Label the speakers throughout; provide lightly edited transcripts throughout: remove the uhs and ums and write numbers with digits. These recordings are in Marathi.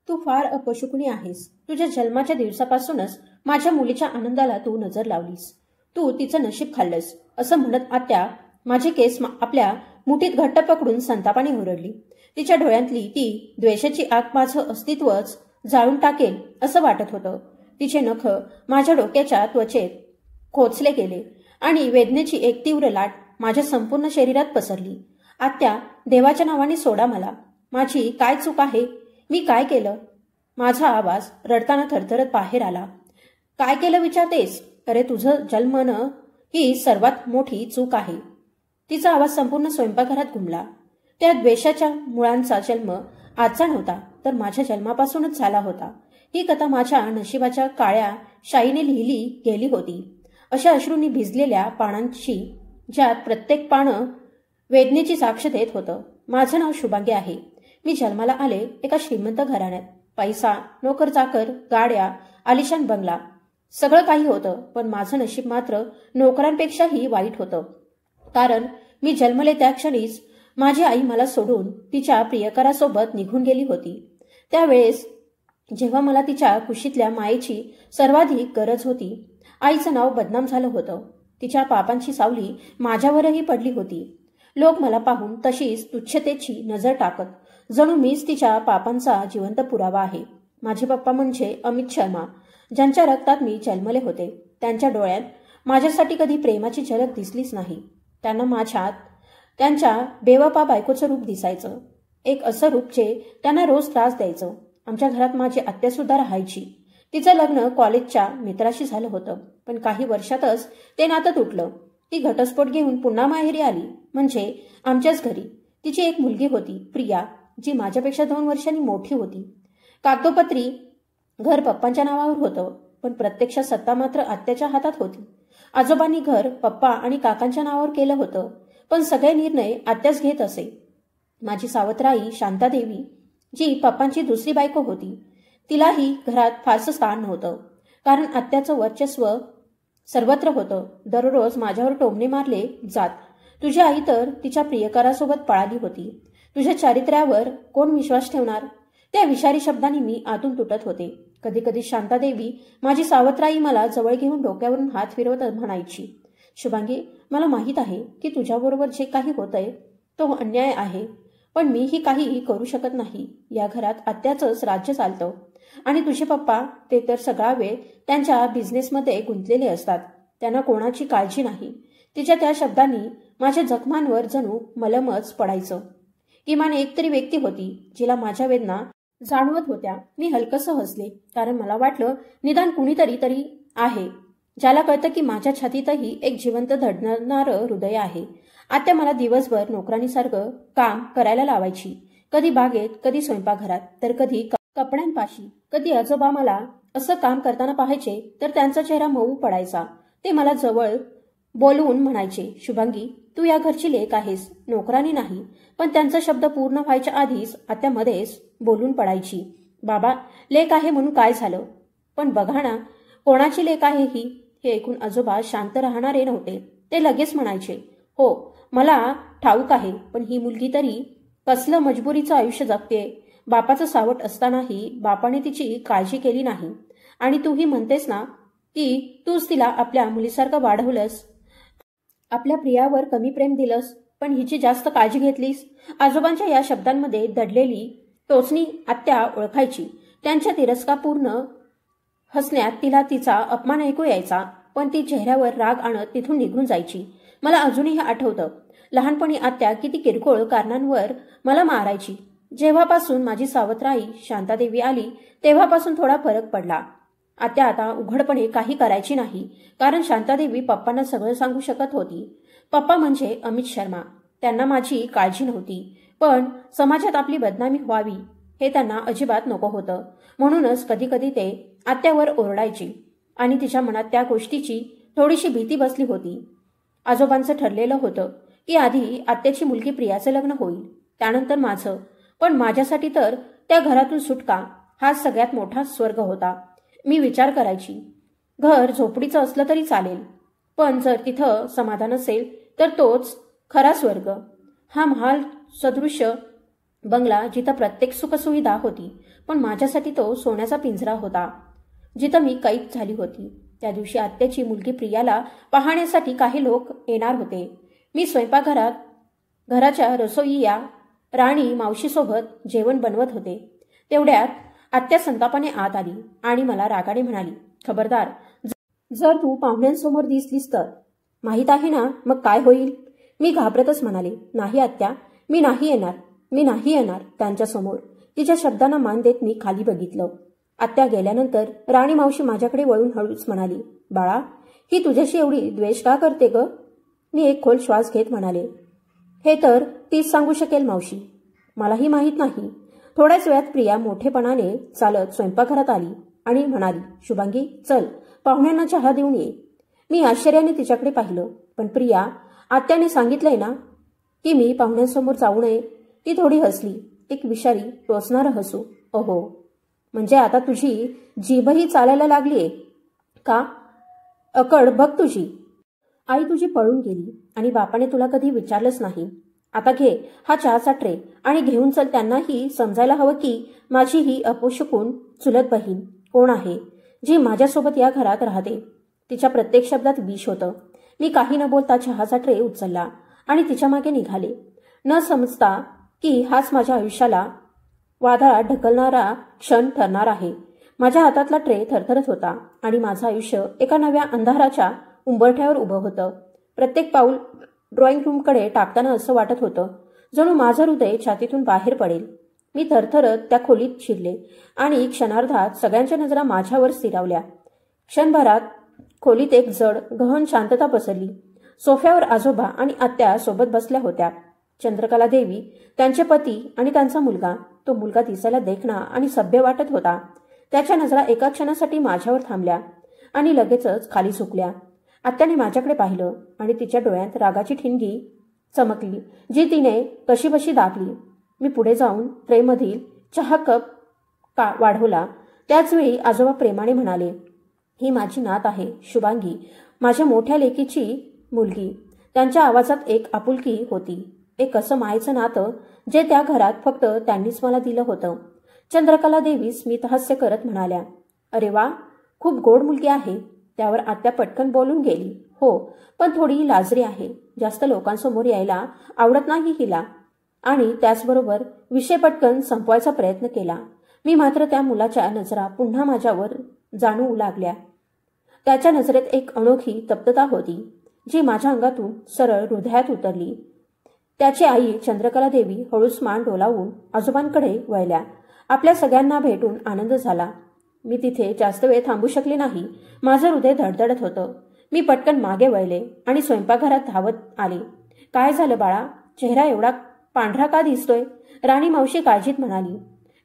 Speaker 1: तू फार अपशकुनी आहेस. तुझ्या जन्माच्या दिवसापासूनच माझ्या मुलीच्या आनंदाला तू नजर लावलीस. तू तिचं नशीब खाल्लंस असं म्हणत आत्या माझे केस आपल्या मुठीत घट्ट पकडून संतापाने ओरडली. तिच्या डोळ्यांतली ती द्वेषाची आग माझं अस्तित्वच जाळून टाकेल असं वाटत होतं. तिचे नख माझ्या डोक्याच्या त्वचेत खोचले गेले आणि वेदनेची एक तीव्र लाट माझ्या संपूर्ण शरीरात पसरली. आत्या, देवाच्या नावाने सोडा मला. माझी काय चूक आहे? मी काय केलं? माझा आवाज रडताना थरथरत बाहेर आला. काय केलं विचारतेस? अरे तुझं जन्मनं ही सर्वात मोठी चूक आहे. तिचा आवाज संपूर्ण स्वयंपाकघरात घुमला. त्या द्वेषाच्या मुळांचा जन्म आजचा नव्हता, तर माझ्या जन्मापासूनच झाला होता. ही कथा माझ्या नशिबाच्या काळ्या शाईने लिहिली गेली होती. अशा अश्रूंनी भिजलेल्या पानांची, ज्यात प्रत्येक पानं वेदनेची साक्ष देत होतं. माझं नाव शुभांगी आहे. मी जन्माला आले एका श्रीमंत घराण्यात. पैसा, नोकर चाकर, गाड्या, आलिशान बंगला, सगळं काही होतं. पण माझं नशीब मात्र नोकरांपेक्षाही वाईट होतं. कारण मी जन्मले त्या क्षणीच माझी आई मला सोडून तिच्या प्रियकरासोबत निघून गेली होती. त्यावेळेस जेव्हा मला तिच्या कुशीतल्या मायेची सर्वाधिक गरज होती, आईचं नाव बदनाम झालं होतं. तिच्या पापांची सावली माझ्यावरही पडली होती. लोक मला पाहून तशीच तुच्छतेची नजर टाकत, जणू मीच तिच्या पापांचा जिवंत पुरावा आहे. माझे पप्पा म्हणजे अमित शर्मा, ज्यांच्या रक्तात मी जन्मले होते. त्यांच्या डोळ्यात माझ्यासाठी कधी प्रेमाची झलक दिसलीच नाही. त्यांना माझ्यात त्यांच्या बेवफा बायकोचं रूप दिसायचं. एक असं रूप जे त्यांना रोज त्रास द्यायचं. आमच्या घरात माझी आत्यासुद्धा राहायची. तिचं लग्न कॉलेजच्या मित्राशी झालं होतं, पण काही वर्षातच ते नातं तुटलं. ती घटस्फोट घेऊन पुन्हा माहेरी आली, म्हणजे आमच्याच घरी. तिची एक मुलगी होती, प्रिया, जी माझ्यापेक्षा 2 वर्षांनी मोठी होती. कागदोपत्री घर पप्पांच्या नावावर होतं, पण प्रत्यक्षात सत्ता मात्र आत्याच्या हातात होती. आजोबांनी घर पप्पा आणि काकांच्या नावावर केलं होतं, पण सगळे निर्णय आत्याच घेत असे. माझी सावत्राई शांतादेवी, जी पप्पांची दुसरी बायको होती, तिलाही घरात फारसं स्थान नव्हतं, कारण आत्याचं वर्चस्व सर्वत्र होतं. दररोज माझ्यावर टोमणे मारले जात. तुझी आई तर तिच्या प्रियकरासोबत पळाली होती. तुझ्या चारित्र्यावर कोण विश्वास ठेवणार? त्या विषारी शब्दांनी मी आतून तुटत होते. कधी कधी शांतादेवी, माझी सावत्राई, मला जवळ घेऊन डोक्यावरून हात फिरवत म्हणायची, शुभांगी, मला माहीत आहे की तुझ्याबरोबर जे काही होतंय तो अन्याय आहे, पण मीही काही करू शकत नाही. या घरात आत्याचंच राज्य चालतं आणि तुझे पप्पा, ते तर सगळा वेळ त्यांच्या बिझनेसमध्ये गुंतलेले असतात. त्यांना कोणाची काळजी नाही. तिच्या त्या शब्दांनी माझ्या जखमांवर जणू मलमच पडायचं. किमान एक तरी व्यक्ती होती जिला माझ्या वेदना जाणवत होत्या. मी हलकसं हसले, कारण मला वाटलं निदान कुणीतरी तरी आहे ज्याला कळतं की माझ्या छातीतही एक जिवंत धडधडणारं हृदय आहे. आत्या मला दिवसभर नोकरांसारखं काम करायला लावायची. कधी बागेत, कधी स्वयंपाकघरात, तर कधी कपड्यांपाशी. कधी आजोबा मला असं काम करताना पाहायचे तर त्यांचा चेहरा मऊ पडायचा. ते मला जवळ बोलवून म्हणायचे, शुभांगी, तू या घरची लेक आहेस, नोकरानी नाही. पण त्यांचा शब्द पूर्ण व्हायच्या आधीच आत्यामध्येच बोलून पडायची, बाबा, लेक आहे म्हणून काय झालं? पण बघा ना, कोणाची लेक आहे ही? हे ऐकून आजोबा शांत राहणारे नव्हते. ते लगेच म्हणायचे, हो, मला ठाऊक आहे, पण ही मुलगी तरी कसलं मजबुरीचं आयुष्य जगते. बापाचं सावट असतानाही बापाने तिची काळजी केली नाही. आणि तूही म्हणतेस ना की तूच तिला आपल्या मुलीसारखं वाढवलंस, आपल्या प्रियावर कमी प्रेम दिलंस, पण हिची जास्त काळजी घेतलीस. आजोबांच्या या शब्दांमध्ये दडलेली टोचणी आत्या ओळखायची. त्यांच्या तिरस्कारपूर्ण हसण्यात तिला तिचा अपमान ऐकू यायचा, पण ती चेहऱ्यावर राग आणत तिथून निघून जायची. मला अजूनही आठवतं, लहानपणी आत्या किती किरकोळ कारणांवर मला मारायची. जेव्हापासून माझी सावत्राई शांतादेवी आली तेव्हापासून थोडा फरक पडला. आत्या आता उघडपणे काही करायची नाही, कारण शांतादेवी पप्पांना सगळं सांगू शकत होती. पप्पा म्हणजे अमित शर्मा, त्यांना माझी काळजी नव्हती, पण समाजात आपली बदनामी व्हावी हे त्यांना अजिबात नको होतं. म्हणूनच कधी कधी ते आत्यावर ओरडायचे आणि तिच्या मनात त्या गोष्टीची थोडीशी भीती बसली होती. आजोबांचं ठरलेलं होतं की आधी आत्याची मुलगी प्रियाचं लग्न होईल, त्यानंतर माझं. पण माझ्यासाठी तर त्या घरातून सुटका हाच सगळ्यात मोठा स्वर्ग होता. मी विचार करायची, घर झोपडीचं असलं तरी चालेल, पण जर तिथं समाधान असेल तर तोच खरा स्वर्ग. हा महाल सदृश्य बंगला जिथं प्रत्येक सुखसुविधा होती, पण माझ्यासाठी तो सोन्याचा पिंजरा होता, जिथं मी कैद झाली होती. त्या दिवशी आत्याची मुलगी प्रियाला पाहण्यासाठी काही लोक येणार होते. मी घराच्या रसोईया राणी मावशीसोबत जेवण बनवत होते. तेवढ्यात आत्या संतापाने आत आली आणि मला रागाने म्हणाली, खबरदार, जर तू पाहुण्यांसमोर दिसलीस तर. माहीत आहे ना मग काय होईल. मी घाबरतच म्हणाले, नाही आत्या, मी नाही येणार त्यांच्यासमोर. तिच्या शब्दांना मान देत मी खाली बघितलं. आत्या गेल्यानंतर राणी मावशी माझ्याकडे वळून हळूच म्हणाली, बाळा, ही तुझ्याशी एवढी द्वेष का करते ग? मी एक खोल श्वास घेत म्हणाले, हे तर तीच सांगू शकेल मावशी, मलाही माहीत नाही. थोड्याच वेळात प्रिया मोठेपणाने चालत स्वयंपाकघरात आली आणि म्हणाली, शुभांगी, चल पाहुण्यांना चहा देऊन ये. मी आश्चर्याने तिच्याकडे पाहिलं, पण प्रिया, आत्याने सांगितलंय ना की मी पाहुण्यांसमोर जाऊ नये. ती थोडी हसली, एक विषारी टोचणारं हसू. ओहो, म्हणजे आता तुझी जीभही चालायला लागलीये का? अकड बघ तुझी. आई तुझी पळून गेली आणि बापाने तुला कधी विचारलंच नाही. आता घे हा चहाचा ट्रे आणि घेऊन चल. त्यांनाही समजायला हवं की माझी ही अपोषकून चुलत बहीण कोण आहे, जी माझ्यासोबत या घरात राहते. तिच्या प्रत्येक शब्दात विष होतं. मी काही न बोलता चहाचा ट्रे उचलला आणि तिच्या मागे निघाले, न समजता की हाच माझ्या आयुष्याला वादळात ढकलणारा क्षण ठरणार आहे. माझ्या हातातला ट्रे थरथरत होता आणि माझं आयुष्य एका नव्या अंधाराच्या उंबरठ्यावर उभं होतं. प्रत्येक पाऊल ड्रॉइंग रूमकडे टाकताना असं वाटत होतं जणू माझं हृदय छातीतून बाहेर पडेल. मी थरथरत त्या खोलीत शिरले आणि क्षणार्धात सगळ्यांच्या नजरा माझ्यावर स्थिरावल्या. क्षणभरात खोलीत एक जड गहन शांतता पसरली. सोफ्यावर आजोबा आणि आत्या सोबत बसल्या होत्या. चंद्रकला देवी, त्यांचे पती आणि त्यांचा मुलगा. तो मुलगा दिसायला देखणा आणि सभ्य वाटत होता. त्याच्या नजरा एका क्षणासाठी माझ्यावर थांबल्या आणि लगेचच खाली झुकल्या. आत्याने माझ्याकडे पाहिलं आणि तिच्या डोळ्यात रागाची ठिणगी चमकली, जी तिने कशीबशी दाबली. मी पुढे जाऊन ट्रेमधील चहा कप वाढवला. त्याचवेळी आजोबा प्रेमाने म्हणाले, ही माझी नात आहे, शुभांगी, माझ्या मोठ्या लेकीची मुलगी. त्यांच्या आवाजात एक आपुलकी होती, एक असं मायेचं नातं जे त्या घरात फक्त त्यांनीच मला दिलं होतं. चंद्रकला देवी स्मितहास्य करत म्हणाल्या, अरे वा, खूप गोड मुलगी आहे. त्यावर आत्या पटकन बोलून गेली, हो, पण थोडी लाजरी आहे. जास्त लोकांसमोर यायला आवडत नाही हिला. आणि त्याचबरोबर विषय पटकन संपवायचा प्रयत्न केला. मी मात्र त्या मुलाच्या नजरा पुन्हा माझ्यावर जाणू लागल्या. त्याच्या नजरेत एक अनोखी तप्तता होती, जी माझ्या अंगातून सरळ हृदयात उतरली. त्याची आई चंद्रकला देवी हळूच मान डोलावून आजोबांकडे वळल्या. आपल्या सगळ्यांना भेटून आनंद झाला. मी तिथे जास्त वेळ थांबू शकले नाही. माझं हृदय धडधडत होतं. मी पटकन मागे वळले आणि स्वयंपाकघरात धावत आले. काय झालं बाळा, चेहरा एवढा पांढरा का दिसतोय? राणी मावशी काळजीत म्हणाली.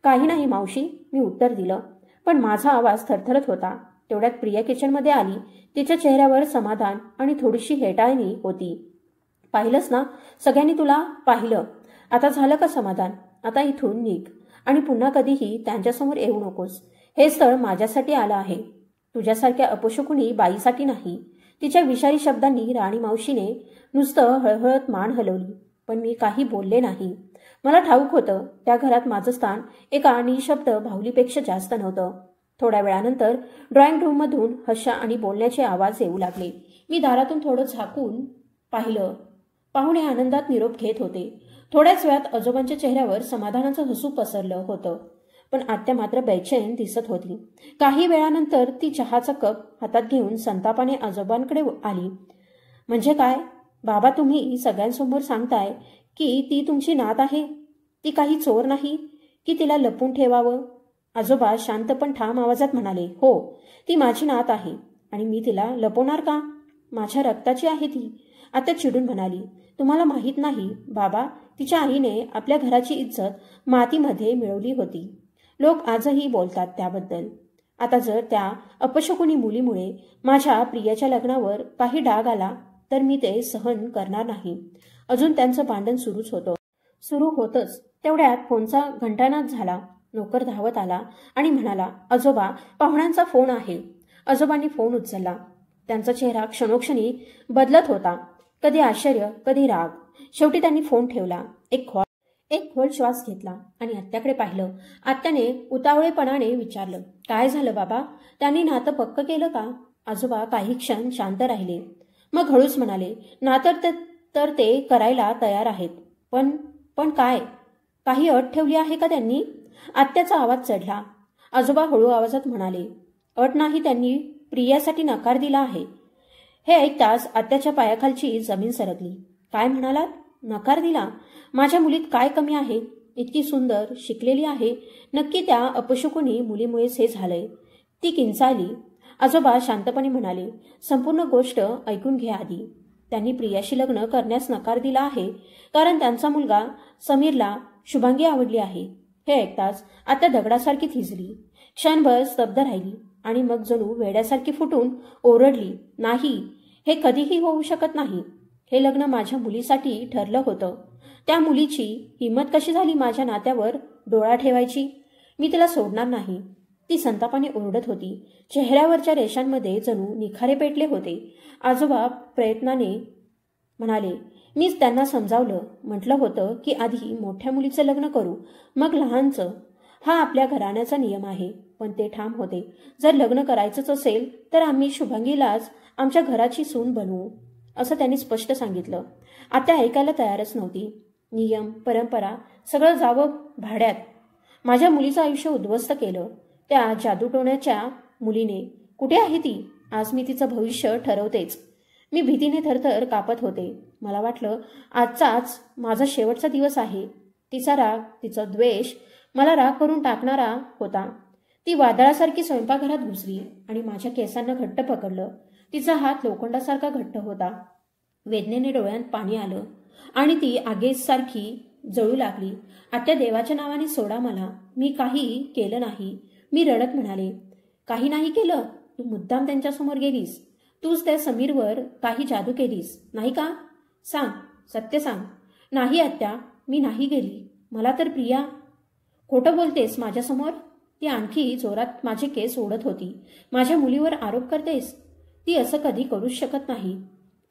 Speaker 1: काही नाही मावशी, मी उत्तर दिलं, पण माझा आवाज थरथरत होता. तेवढ्यात प्रिया किचनमध्ये आली. तिच्या चेहऱ्यावर समाधान आणि थोडीशी हेटाळणी होती. पाहिलंस ना, सगळ्यांनी तुला पाहिलं. आता झालं का समाधान? आता इथून निघ आणि पुन्हा कधीही त्यांच्यासमोर येऊ नकोस. हे स्थळ माझ्यासाठी आलं आहे, तुझ्यासारख्या अपशकुनी बाईसाठी नाही. तिच्या विषारी शब्दांनी राणी मावशीने नुसतं हळहळत मान हलवली, पण मी काही बोलले नाही. मला ठाऊक होतं त्या घरात माझं स्थान एका निशब्द बाहुलीपेक्षा जास्त नव्हतं. थोड्या वेळानंतर ड्रॉइंग रूममधून हशा आणि बोलण्याचे आवाज येऊ लागले. मी दारातून थोडं झाकून पाहिलं. पाहुणे आनंदात निरोप घेत होते. थोड्याच वेळात आजोबांच्या चेहऱ्यावर समाधानाचं हसू पसरलं होतं, पण आत्या मात्र बेचैन दिसत होती. काही वेळानंतर ती चहाचा कप हातात घेऊन संतापाने आजोबांकडे आली. म्हणजे काय बाबा, तुम्ही सगळ्यांसमोर सांगताय की ती तुमची नात आहे? ती काही चोर नाही की तिला लपून ठेवावं? आजोबा शांत पण ठाम आवाजात म्हणाले, हो, ती माझी नात आहे आणि मी तिला लपवणार का? माझ्या रक्ताची आहे ती. आत्या चिडून म्हणाली, तुम्हाला माहीत नाही बाबा, तिच्या आईने आपल्या घराची इज्जत मातीमध्ये मिळवली होती. लोक आजही बोलतात त्याबद्दल. आता जर त्या अपशकुनी मुलीमुळे माझ्या प्रियाच्या लग्नावर काही डाग आला तर मी ते सहन करणार नाही. अजून त्यांचं भांडण सुरू होतच. तेवढ्यात फोनचा घंटानाद झाला. नोकर धावत आला आणि म्हणाला, आजोबा, पाहुण्यांचा फोन आहे. आजोबांनी फोन उचलला. त्यांचा चेहरा क्षणोक्षणी बदलत होता, कधी आश्चर्य, कधी राग. शेवटी त्यांनी फोन ठेवला. एक खोल श्वास घेतला आणि आत्याकडे पाहिलं. आत्याने उतावळेपणाने विचारलं, काय झालं बाबा? त्यांनी नातं पक्क केलं का? आजोबा काही क्षण शांत राहिले. मग हळूच म्हणाले, नातं तर ते करायला तयार आहेत. पण पण काय? काही अट ठेवली आहे का त्यांनी? आत्याचा आवाज चढला. आजोबा हळू आवाजात म्हणाले, अट नाही, त्यांनी प्रियासाठी नकार दिला आहे. हे ऐकताच आत्याच्या पायाखालची जमीन सरकली. काय म्हणालात? नकार दिला? माझ्या मुलीत काय कमी आहे? इतकी सुंदर, शिकलेली आहे. नक्की त्या अपशकुनी मुलीमुळेच हे झालंय. ती किंचाळली. आजोबा शांतपणे म्हणाले, संपूर्ण गोष्ट ऐकून घ्या आधी. त्यांनी प्रियाशी लग्न करण्यास नकार दिला आहे कारण त्यांचा मुलगा समीरला शुभांगी आवडली आहे. हे ऐकताच आता दगडासारखी थिजली. क्षणभर स्तब्ध राहिली आणि मग जणू वेड्यासारखी फुटून ओरडली, नाही, हे कधीही होऊ शकत नाही. हे लग्न माझ्या मुलीसाठी ठरलं होतं. त्या मुलीची हिंमत कशी झाली माझ्या नात्यावर डोळा ठेवायची? मी तिला सोडणार नाही. ती संतापाने ओरडत होती. चेहऱ्यावरच्या रेषांमध्ये जणू निखारे पेटले होते. आजोबा प्रयत्नाने म्हणाले, मीच त्यांना समजावलं. म्हटलं होतं की आधी मोठ्या मुलीचं लग्न करू, मग लहानचं. हा आपल्या घराण्याचा नियम आहे. पण ते ठाम होते, जर लग्न करायचंच असेल तर आम्ही शुभांगीलाच आमच्या घराची सून बनवू, असं त्यांनी स्पष्ट सांगितलं. आता ऐकायला तयारच नव्हती. नियम, परंपरा सगळं जावं भाड्यात. माझ्या मुलीचं आयुष्य उद्ध्वस्त केलं त्या जादूटोण्याच्या मुलीने. कुठे आहे ती? आज मी तिचं भविष्य ठरवतेच. मी भीतीने थरथर कापत होते. मला वाटलं आजचाच माझा शेवटचा दिवस आहे. तिचा राग, तिचा द्वेष मला राग करून टाकणारा होता. ती वादळासारखी स्वयंपाकघरात घुसली आणि माझ्या केसांना घट्ट पकडलं. तिचा हात लोखंडासारखा घट्ट होता. वेदनेने डोळ्यात पाणी आलं आणि ती आगीसारखी जळू लागली. आत्या, देवाच्या नावाने सोडा मला. मी काही केलं नाही. मी रडत म्हणाले, काही नाही केलं? तू मुद्दाम त्यांच्यासमोर गेलीस. तूच त्या समीरवर काही जादू केलीस, नाही का? सांग, सत्य सांग. नाही आत्या, मी नाही गेली. मला तर प्रिया. खोटं बोलतेस माझ्यासमोर? ती आणखी जोरात माझे केस ओढत होती. माझ्या मुलीवर आरोप करतेस? ती असं कधी करूच शकत नाही.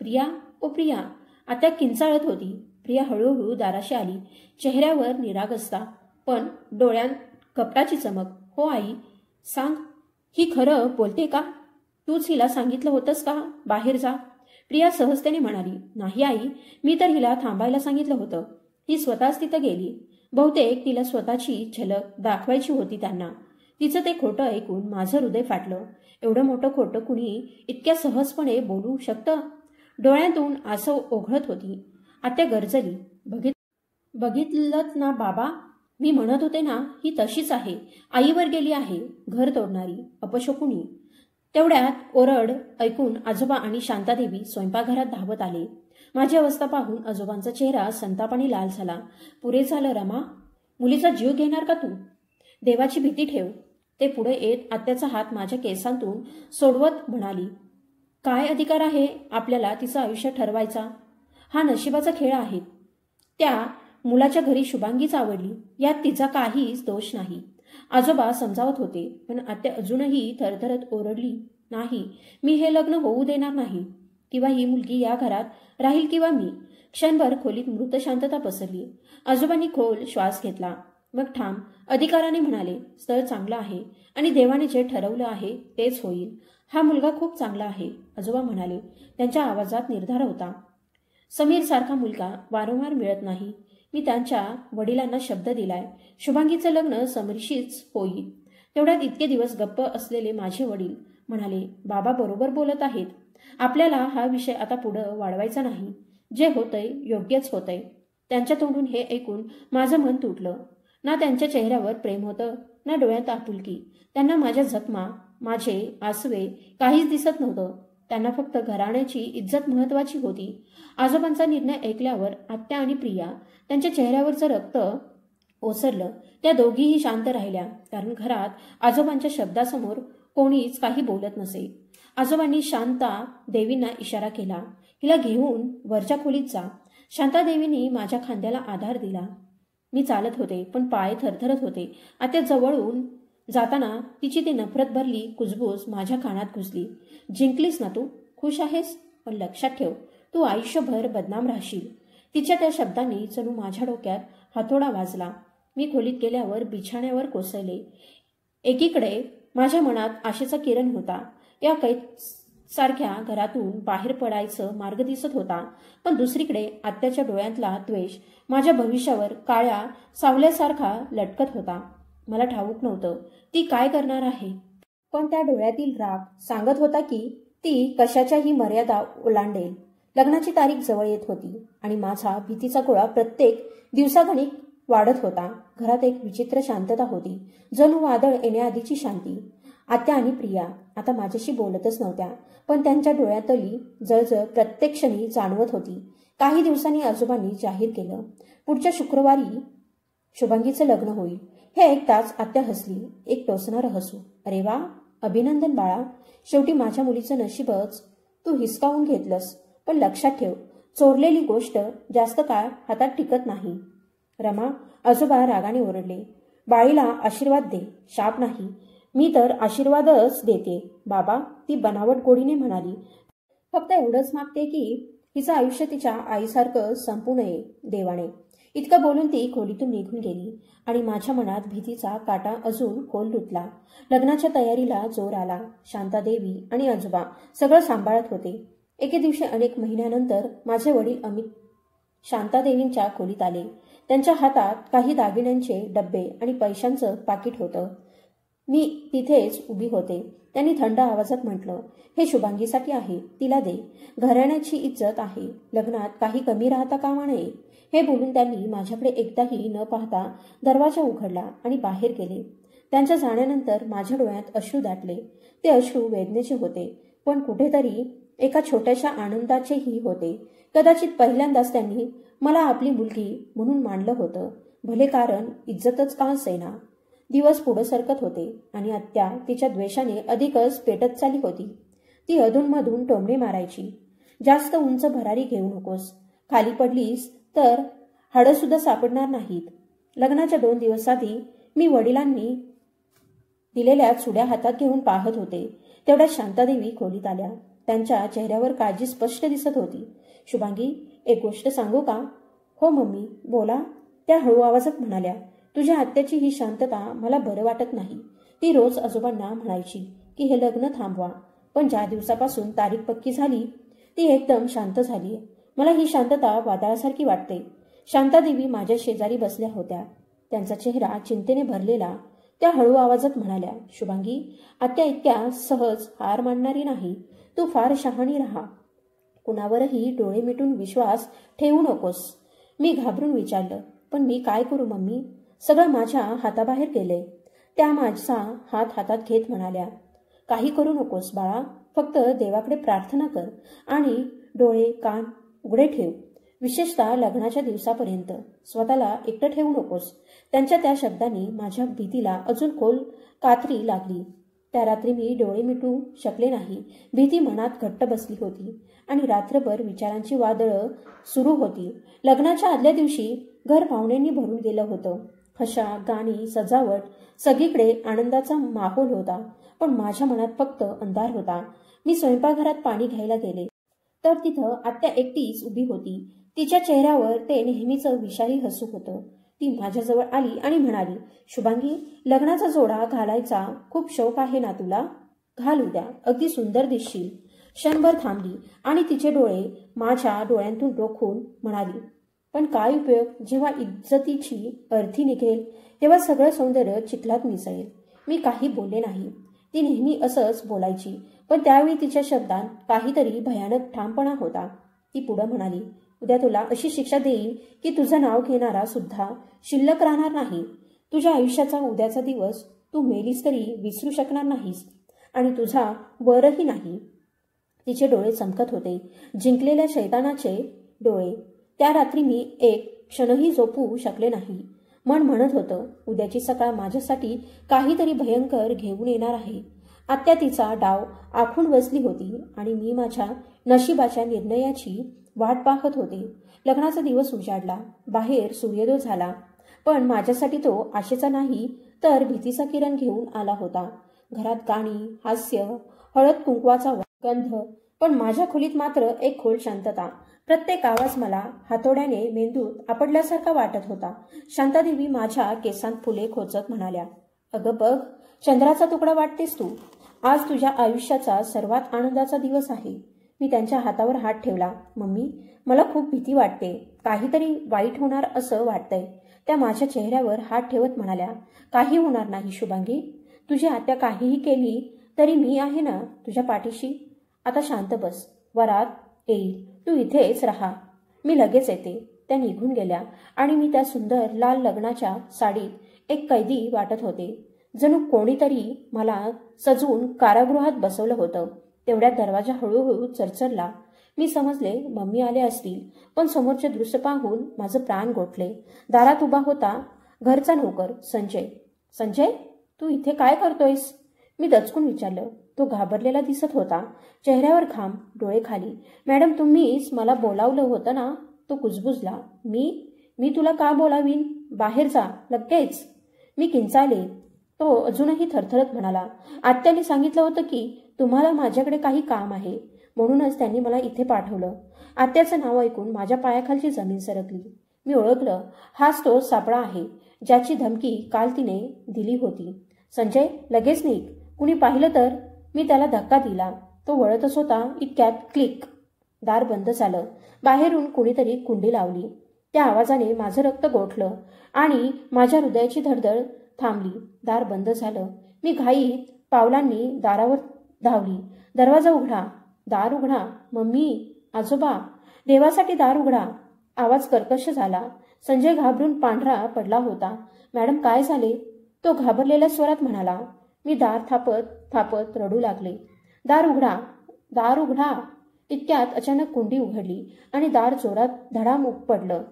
Speaker 1: प्रिया, ओ प्रिया. आत्या किंचाळत होती. प्रिया हळूहळू दाराशी आली. चेहऱ्यावर निरागसता, पण डोळ्यात कपटाची चमक. हो आई, सांग, ही खरं बोलते का? तूच हिला सांगितलं होतंस का बाहेर जा? प्रिया सहजतेने म्हणाली, नाही आई, मी तर हिला थांबायला सांगितलं होतं. ही स्वतःच तिथं गेली. बहुतेक तिला स्वतःची झलक दाखवायची होती त्यांना. तिचं ते खोटं ऐकून माझं हृदय फाटलं. एवढं मोठं खोटं कुणी इतक्या सहजपणे बोलू शकतं? डोळ्यातून आसव ओघळत होती. आत्या गरजली, बघितलंत ना बाबा, मी म्हणत होते ना, ही तशीच आहे. आईवर गेली आहे, घर तोडणारी, अपशकुनी. तेवढ्यात ओरड ऐकून आजोबा आणि शांतादेवी स्वयंपाकघरात धावत आले. माझी अवस्था पाहून आजोबांचा चेहरा संतापाने लाल झाला. पुरे झालं रमा, मुलीचा जीव घेणार का तू? देवाची भीती ठेव. ते पुढे येत आत्याचा हात माझ्या केसांतून सोडवत म्हणाली, काय अधिकार आहे आपल्याला तिचं आयुष्य ठरवायचा? हा नशिबाचा खेळ आहे. त्या मुलाच्या घरी शुभांगीच आवडली, यात तिचा काहीच दोष नाही. आजोबा समजावत होते, पण आत्या अजूनही थरथरत ओरडली, नाही, मी हे लग्न होऊ देणार नाही. किंवा ही मुलगी या घरात राहील किंवा मी. क्षणभर खोलीत मृत शांतता पसरली. आजोबांनी खोल श्वास घेतला. मग ठाम अधिकाराने म्हणाले, स्थळ चांगलं आहे आणि देवाने जे ठरवलं आहे तेच होईल. हा मुलगा खूप चांगला आहे, आजोबा म्हणाले. त्यांच्या आवाजात निर्धार होता. समीर सारखा मुलगा वारंवार मिळत नाही. मी त्यांच्या वडिलांना शब्द दिलाय, शुभांगीचं लग्न समीरशीच होईल. तेवढ्यात इतके दिवस गप्प असलेले माझे वडील म्हणाले, बाबा बरोबर बोलत आहेत. आपल्याला हा विषय आता पुढं वाढवायचा नाही. जे होतंय योग्यच होतंय. त्यांच्या तोंडून हे ऐकून माझं मन तुटलं. ना त्यांच्या चेहऱ्यावर प्रेम होतं, ना डोळ्यात आपुलकी. त्यांना माझ्या जखमा, माझे आसवे काहीच दिसत नव्हतं. त्यांना फक्त घराण्याची इज्जत महत्वाची होती. आजोबांचा निर्णय ऐकल्यावर आत्या आणि प्रिया, त्यांच्या चेहऱ्यावरचं रक्त ओसरलं. त्या दोघीही शांत राहिल्या, कारण घरात आजोबांच्या शब्दासमोर कोणीच काही बोलत नसे. आजोबांनी शांता देवींना इशारा केला, हिला घेऊन वरच्या खोलीत जा. शांतादेवींनी माझ्या खांद्याला आधार दिला. मी चालत होते, पण पाय थरथरत होते. आत्या जवळून जाताना तिची ती नफरत भरली कुजबूज माझ्या कानात घुसली. जिंकलीस ना तू, खुश आहेस, पण लक्षात ठेव, तू आयुष्यभर बदनाम राहशील. तिच्या त्या शब्दांनी जणू माझ्या डोक्यात हातोडा वाजला. मी खोलीत गेल्यावर बिछाण्यावर कोसळले. एकीकडे माझ्या मनात आशेचा किरण होता. या कैद सारख्या घरातून बाहेर पडायचं मार्ग दिसत होता. पण दुसरीकडे आत्याच्या डोळ्यातला द्वेष माझ्या भविष्यावर काळ्या सावल्यासारखा लटकत होता. मला ठाऊक नव्हतं ती काय करणार आहे, पण त्या डोळ्यातील राग सांगत होता की ती कशाच्याही मर्यादा ओलांडेल. लग्नाची तारीख जवळ येत होती आणि माझा भीतीचा गोळा प्रत्येक दिवसागणिक वाढत होता. घरात एक विचित्र शांतता होती, जणू वादळ येण्याआधीची शांती. आत्या आणि प्रिया आता माझ्याशी बोलतच नव्हत्या, पण त्यांच्या डोळ्यातली जळजळ प्रत्येक क्षणी जाणवत होती. काही दिवसांनी आजोबांनी जाहीर केलं, पुढच्या शुक्रवारी शुभांगीचं लग्न होईल. हे ऐकताच आत्या हसली, एक टोचणारं हसू. अरे वा, अभिनंदन बाळा, शेवटी माझ्या मुलीचं नशीबच तू हिसकावून घेतलंस. पण लक्षात ठेव, चोरलेली गोष्ट जास्त काळ हातात टिकत नाही. रमा, आजोबा रागाने ओरडले. बाळीला आशीर्वाद दे, शाप नाही. मी तर आशीर्वादच देते बाबा, ती बनावट गोडीने म्हणाली. फक्त एवढंच मागते की हिचं आयुष्य तिच्या आईसारखं संपू नये देवाने. इतकं बोलून ती खोलीतून निघून गेली आणि माझ्या मनात भीतीचा काटा अजून खोल रुतला. लग्नाच्या तयारीला जोर आला. शांतादेवी आणि आजोबा सगळं सांभाळत होते. एके दिवशी अनेक महिन्यानंतर माझे वडील अमित शांतादेवींच्या खोलीत आले. त्यांच्या हातात काही दागिन्यांचे डब्बे आणि पैशांचं पाकिट होतं. मी तिथेच उभी होते. त्यांनी थंड आवाजात म्हटलं, हे शुभांगीसाठी आहे, तिला दे. घराण्याची इज्जत आहे, लग्नात काही कमी राहता कामा नये. हे बोलून त्यांनी माझ्याकडे एकदाही न पाहता दरवाजा उघडला आणि बाहेर गेले. त्यांच्या जाण्यानंतर माझ्या डोळ्यात अश्रू दाटले. ते अश्रू वेदनेचे होते, पण कुठेतरी एका छोट्याशा आनंदाचेही होते. कदाचित पहिल्यांदाच त्यांनी मला आपली मुलगी म्हणून मानलं होतं, भले कारण इज्जतच का असेना. दिवस पुढे सरकत होते आणि आत्या तिच्या द्वेषाने अधिकच पेटत चालली होती. ती अधूनमधून टोमणे मारायची. जास्त उंच भरारी घेऊ नकोस, खाली पडलीस तर हाडं सुद्धा सापडणार नाहीत. लग्नाच्या 2 दिवस आधी मी वडिलांनी दिलेल्या चुड्या हातात घेऊन पाहत होते. तेवढ्या शांतादेवी खोलीत आल्या. त्यांच्या चेहऱ्यावर काळजी स्पष्ट दिसत होती. शुभांगी, एक गोष्ट सांगू का? हो मम्मी, बोला, त्या हळू आवाजात म्हणाल्या. तुझ्या आत्याची ही शांतता मला बरं वाटत नाही. ती रोज आजोबांना म्हणायची की हे लग्न थांबवा, पण ज्या दिवसापासून तारीख पक्की झाली ती एकदम शांत झाली. मला ही शांतता वादळासारखी वाटते. शांतादेवी माझ्या शेजारी बसल्या होत्या, त्यांचा चेहरा चिंतेने भरलेला. त्या हळू आवाजात म्हणाल्या, शुभांगी, आत्या इतक्या सहज हार मानणारी नाही. तू फार शहाणी राहा. कुणावरही डोळे मिटून विश्वास ठेवू नकोस. मी घाबरून विचारलं, पण मी काय करू मम्मी? सगळं माझ्या हाताबाहेर गेले. त्या माझा हात हातात घेत म्हणाल्या, काही करू नकोस बाळा, फक्त देवाकडे प्रार्थना कर आणि डोळे कान उघडे ठेव. विशेषतः लग्नाच्या दिवसापर्यंत स्वतःला एकटं ठेवू नकोस. त्यांच्या त्या शब्दांनी माझ्या भीतीला अजून खोल कात्री लागली. त्या रात्री मी डोळे मिटू शकले नाही. भीती मनात घट्ट बसली होती आणि रात्रभर विचारांची वादळं सुरू होती. लग्नाच्या आदल्या दिवशी घर पाहुण्यांनी भरून गेलं होतं. हशा, गाणी, सजावट, सगळीकडे आनंदाचा माहोल होता. पण माझ्या मनात फक्त अंधार होता. मी स्वयंपाकघरात पाणी घ्यायला गेले तर तिथं आत्या एकटीच उभी होती. तिच्या चेहऱ्यावर ते नेहमीचं विषारी हसू होतं. ती माझ्याजवळ आली आणि म्हणाली, शुभांगी, लग्नाचा जोडा घालायचा खूप शौक आहे ना तुला? घाल उद्या, अगदी सुंदर दिसशील. क्षणभर थांबली आणि तिचे डोळे माझ्या डोळ्यांतून रोखून म्हणाली, पण काय उपयोग जेव्हा इज्जतीची अर्थी निघेल तेव्हा सगळं सौंदर्य चिखलात मिसळेल. मी काही बोलले नाही. ती नेहमी असंच बोलायची, पण त्यावेळी तिच्या शब्दात काहीतरी भयानक ठामपणा होता. ती पुढं म्हणाली, उद्या तुला अशी शिक्षा देईल की तुझं नाव घेणारा सुद्धा शिल्लक राहणार नाही. तुझ्या आयुष्याचा उद्याचा दिवस तू मेलीस तरी विसरू शकणार नाहीस आणि तुझा वरही नाही. तिचे डोळे चमकत होते, जिंकलेल्या शैतानाचे डोळे. त्या रात्री मी एक क्षणही झोपू शकले नाही. मन म्हणत होतं, उद्याची सकाळ माझ्यासाठी काहीतरी भयंकर घेऊन येणार आहे. आत्या तिचा डाव आखून बसली होती आणि मी माझ्या नशिबाच्या निर्णयाची वाट पाहत होते. लग्नाचा दिवस उजाडला. बाहेर सूर्योदय झाला, पण माझ्यासाठी तो आशेचा नाही तर भीतीचा किरण घेऊन आला होता. घरात गाणी, हास्य, हळद कुंकवाचा गंध, पण माझ्या खोलीत मात्र एक खोल शांतता. प्रत्येक आवाज मला हातोड्याने मेंदूत आपडल्यासारखा वाटत होता. शांतादेवी माझ्या केसांत फुले खोचत म्हणाल्या, अगं बघ, चंद्राचा तुकडा वाटतेस तू. आज तुझ्या आयुष्याचा सर्वात आनंदाचा दिवस आहे. मी त्यांच्या हातावर हात ठेवला. मम्मी, मला खूप भीती वाटते. काहीतरी वाईट होणार असं वाटतंय. त्या माझ्या चेहऱ्यावर हात ठेवत म्हणाल्या, काही होणार नाही शुभांगी. तुझी आत्या काहीही केली तरी मी आहे ना तुझ्या पाठीशी. आता शांत बस. वरात येईल, तू इथेच राहा. मी लगेच येते. त्या निघून गेल्या आणि मी त्या सुंदर लाल लग्नाच्या साडीत एक कैदी वाटत होते. जणू कोणीतरी मला सजवून कारागृहात बसवलं होतं. तेवढ्यात दरवाजा हळूहळू चरचरला. मी समजले मम्मी आले असतील, पण समोरचे दृश्य पाहून माझं प्राण गोठले. दारात उभा होता घरचा नोकर संजय. संजय, तू इथे काय करतोयस? मी दचकून विचारलं. तो घाबरलेला दिसत होता. चेहऱ्यावर घाम, डोळे खाली. मॅडम, तुम्हीच मला बोलावलं होतं ना? तो कुजबुजला. मी तुला का बोलावीन? बाहेर जा लगेच. मी किंचाळले. तो अजूनही थरथरत म्हणाला, आत्याने सांगितलं होतं की तुम्हाला माझ्याकडे काही काम आहे, म्हणूनच त्यांनी मला इथे पाठवलं. आत्याचं नाव ऐकून माझ्या पायाखालची जमीन सरकली. मी ओळखलं, हाच तो सापळा आहे ज्याची धमकी काल तिने दिली होती. संजय, लगेच निघ. कुणी पाहिलं तर? मी त्याला धक्का दिला. तो वळतच होता इतक्यात क्लिक, दार बंद झालं. बाहेरून कुणीतरी कुंडी लावली. त्या आवाजाने माझं रक्त गोठलं आणि माझ्या हृदयाची धडधड थांबली. दार बंद झालं. मी घाईत पावलांनी दारावर धावली. दरवाजा उघडा, दार उघडा. मम्मी, आजोबा, देवासाठी दार उघडा. आवाज कर्कश झाला. संजय घाबरून पांढरा पडला होता. मॅडम, काय झाले? तो घाबरलेल्या स्वरात म्हणाला. मी दार थापत थापत रडू लागले. दार उघडा, दार उघडा. इतक्यात अचानक कुंडी उघडली आणि दार जोरात धडाम पडलं.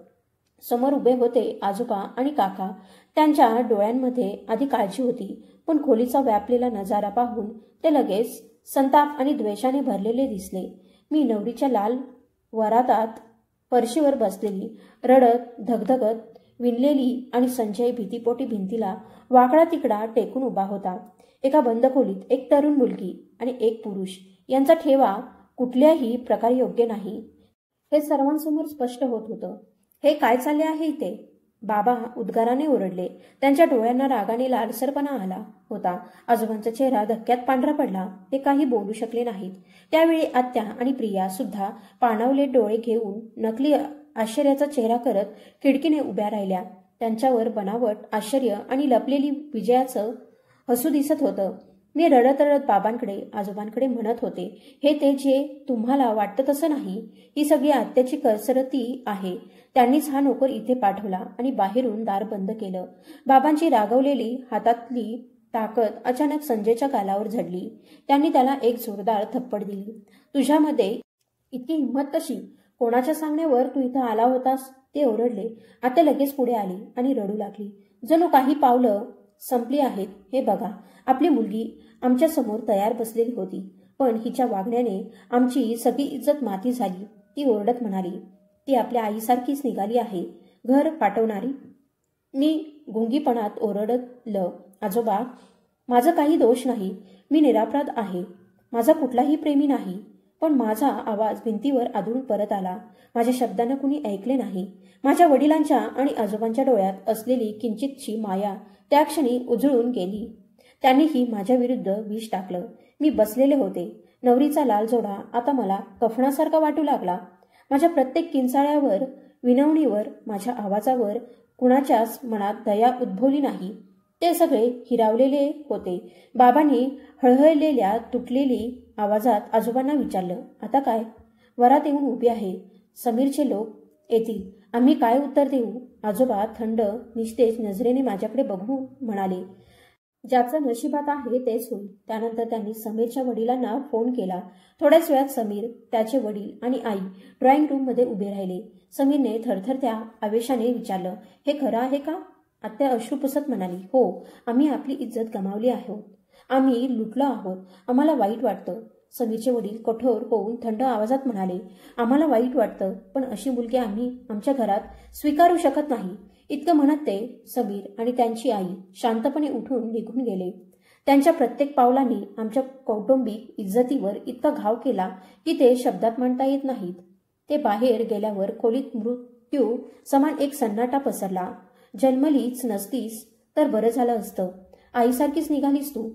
Speaker 1: समोर उभे होते आजोबा आणि काका. त्यांच्या डोळ्यांमध्ये आधी काळजी होती, पण खोलीचा व्यापलेला नजारा पाहून ते लगेच संताप आणि द्वेषाने भरलेले दिसले. मी नवरीच्या लाल वरातात फरशीवर बसलेली, रडत धगधगत विणलेली, आणि संजय भीतीपोटी भिंतीला वाकडा तिकडा टेकून उभा होता. एका बंद खोलीत एक तरुण मुलगी आणि एक पुरुष यांचा ठेवा कुठल्याही प्रकारे योग्य नाही, हे सर्वांसमोर स्पष्ट होत होतं. हे काय चालले आहे इथे? बाबा उद्गाराने ओरडले. त्यांच्या डोळ्यांना रागाने लालसरपणा आला होता. आजोबांचा चेहरा धक्क्यात पांढरा पडला. ते काही बोलू शकले नाहीत. त्यावेळी आत्या आणि प्रिया सुद्धा पाणावले डोळे घेऊन नकली आश्चर्याचा चेहरा करत खिडकीने उभ्या राहिल्या. त्यांच्यावर बनावट आश्चर्य आणि लपलेली विजयाचं हसू दिसत होतं. मी रडत रडत बाबांकडे आजोबांकडे म्हणत होते, हे ते जे तुम्हाला वाटतं तसं नाही. ही सगळी आत्याची कसरती आहे. त्यांनीच हा नोकर इथे पाठवला आणि बाहेरून दार बंद केलं. बाबांची रागवलेली हातातली ताकद अचानक संजयच्या गालावर झडली. त्यांनी त्याला एक जोरदार थप्पड दिली. तुझ्यामध्ये इतकी हिंमत कशी? कोणाच्या सांगण्यावर तू इथं आला होतास? ते ओरडले. आत्या लगेच पुढे आली आणि रडू लागली. जणू काही पावलं संपली आहेत. हे बघा, आपली मुलगी आमच्या समोर तयार बसलेली होती, पण हिच्या वागण्याने आमची सगळी इज्जत माती झाली. ती ओरडत म्हणाली, ती आपल्या आईसारखीच निघाली आहे, घर पाठवणारी. मी गुंगीपणात ओरडलं, आजोबा, माझं काही दोष नाही. मी निरापराध आहे. माझा कुठलाही प्रेमी नाही. पण माझा आवाज भिंतीवर आदळून परत आला. माझ्या शब्दांना कुणी ऐकले नाही. माझ्या वडिलांच्या आणि आजोबांच्या डोळ्यात असलेली किंचितशी माया त्या क्षणी उजळून गेली. त्यांनीही माझ्या विरुद्ध विष टाकलं. मी बसलेले होते. नवरीचा लाल जोडा आता मला कफनासारखा वाटू लागला. माझ्या प्रत्येक किंचाळ्यावर, विनवणीवर, माझ्या आवाजावर कुणाच्याच मनात दया उद्भवली नाही. ते सगळे हिरावलेले होते. बाबांनी हळहळलेल्या तुटलेली आवाजात आजोबांना विचारलं, आता काय? वरात येऊन उभी आहे. समीरचे लोक येतील. आम्ही काय उत्तर देऊ? आजोबा थंड निस्तेज नजरेने माझ्याकडे बघून म्हणाले, ज्याचं नशिबात आहे तेच होईल. त्यानंतर त्यांनी समीरच्या वडिलांना फोन केला. थोड्याच वेळात समीर, त्याचे वडील आणि आई ड्रॉइंग रूममध्ये उभे राहिले. समीरने थरथरत्या आवेशाने विचारलं, हे खरं आहे का? आत्या अश्रू पुसत म्हणाली, हो, आम्ही आपली इज्जत गमावली आहोत. आम्ही लुटलो आहोत. आम्हाला वाईट वाटतं. समीरचे वडील कठोर होऊन थंड आवाजात म्हणाले, आम्हाला वाईट वाटतं, पण अशी मुलगी आम्ही आमच्या घरात स्वीकारू शकत नाही. इतकं म्हणत ते समीर आणि त्यांची आई शांतपणे उठून निघून गेले. त्यांच्या प्रत्येक पावलांनी आमच्या कौटुंबिक इज्जतीवर इतका घाव केला की ते शब्दात मांडता येत नाहीत. ते बाहेर गेल्यावर खोलीत मृत्यू समान एक सन्नाटा पसरला. जन्मलीच नसतीस तर बरं झालं असतं. आईसारखीच निघालीस तू.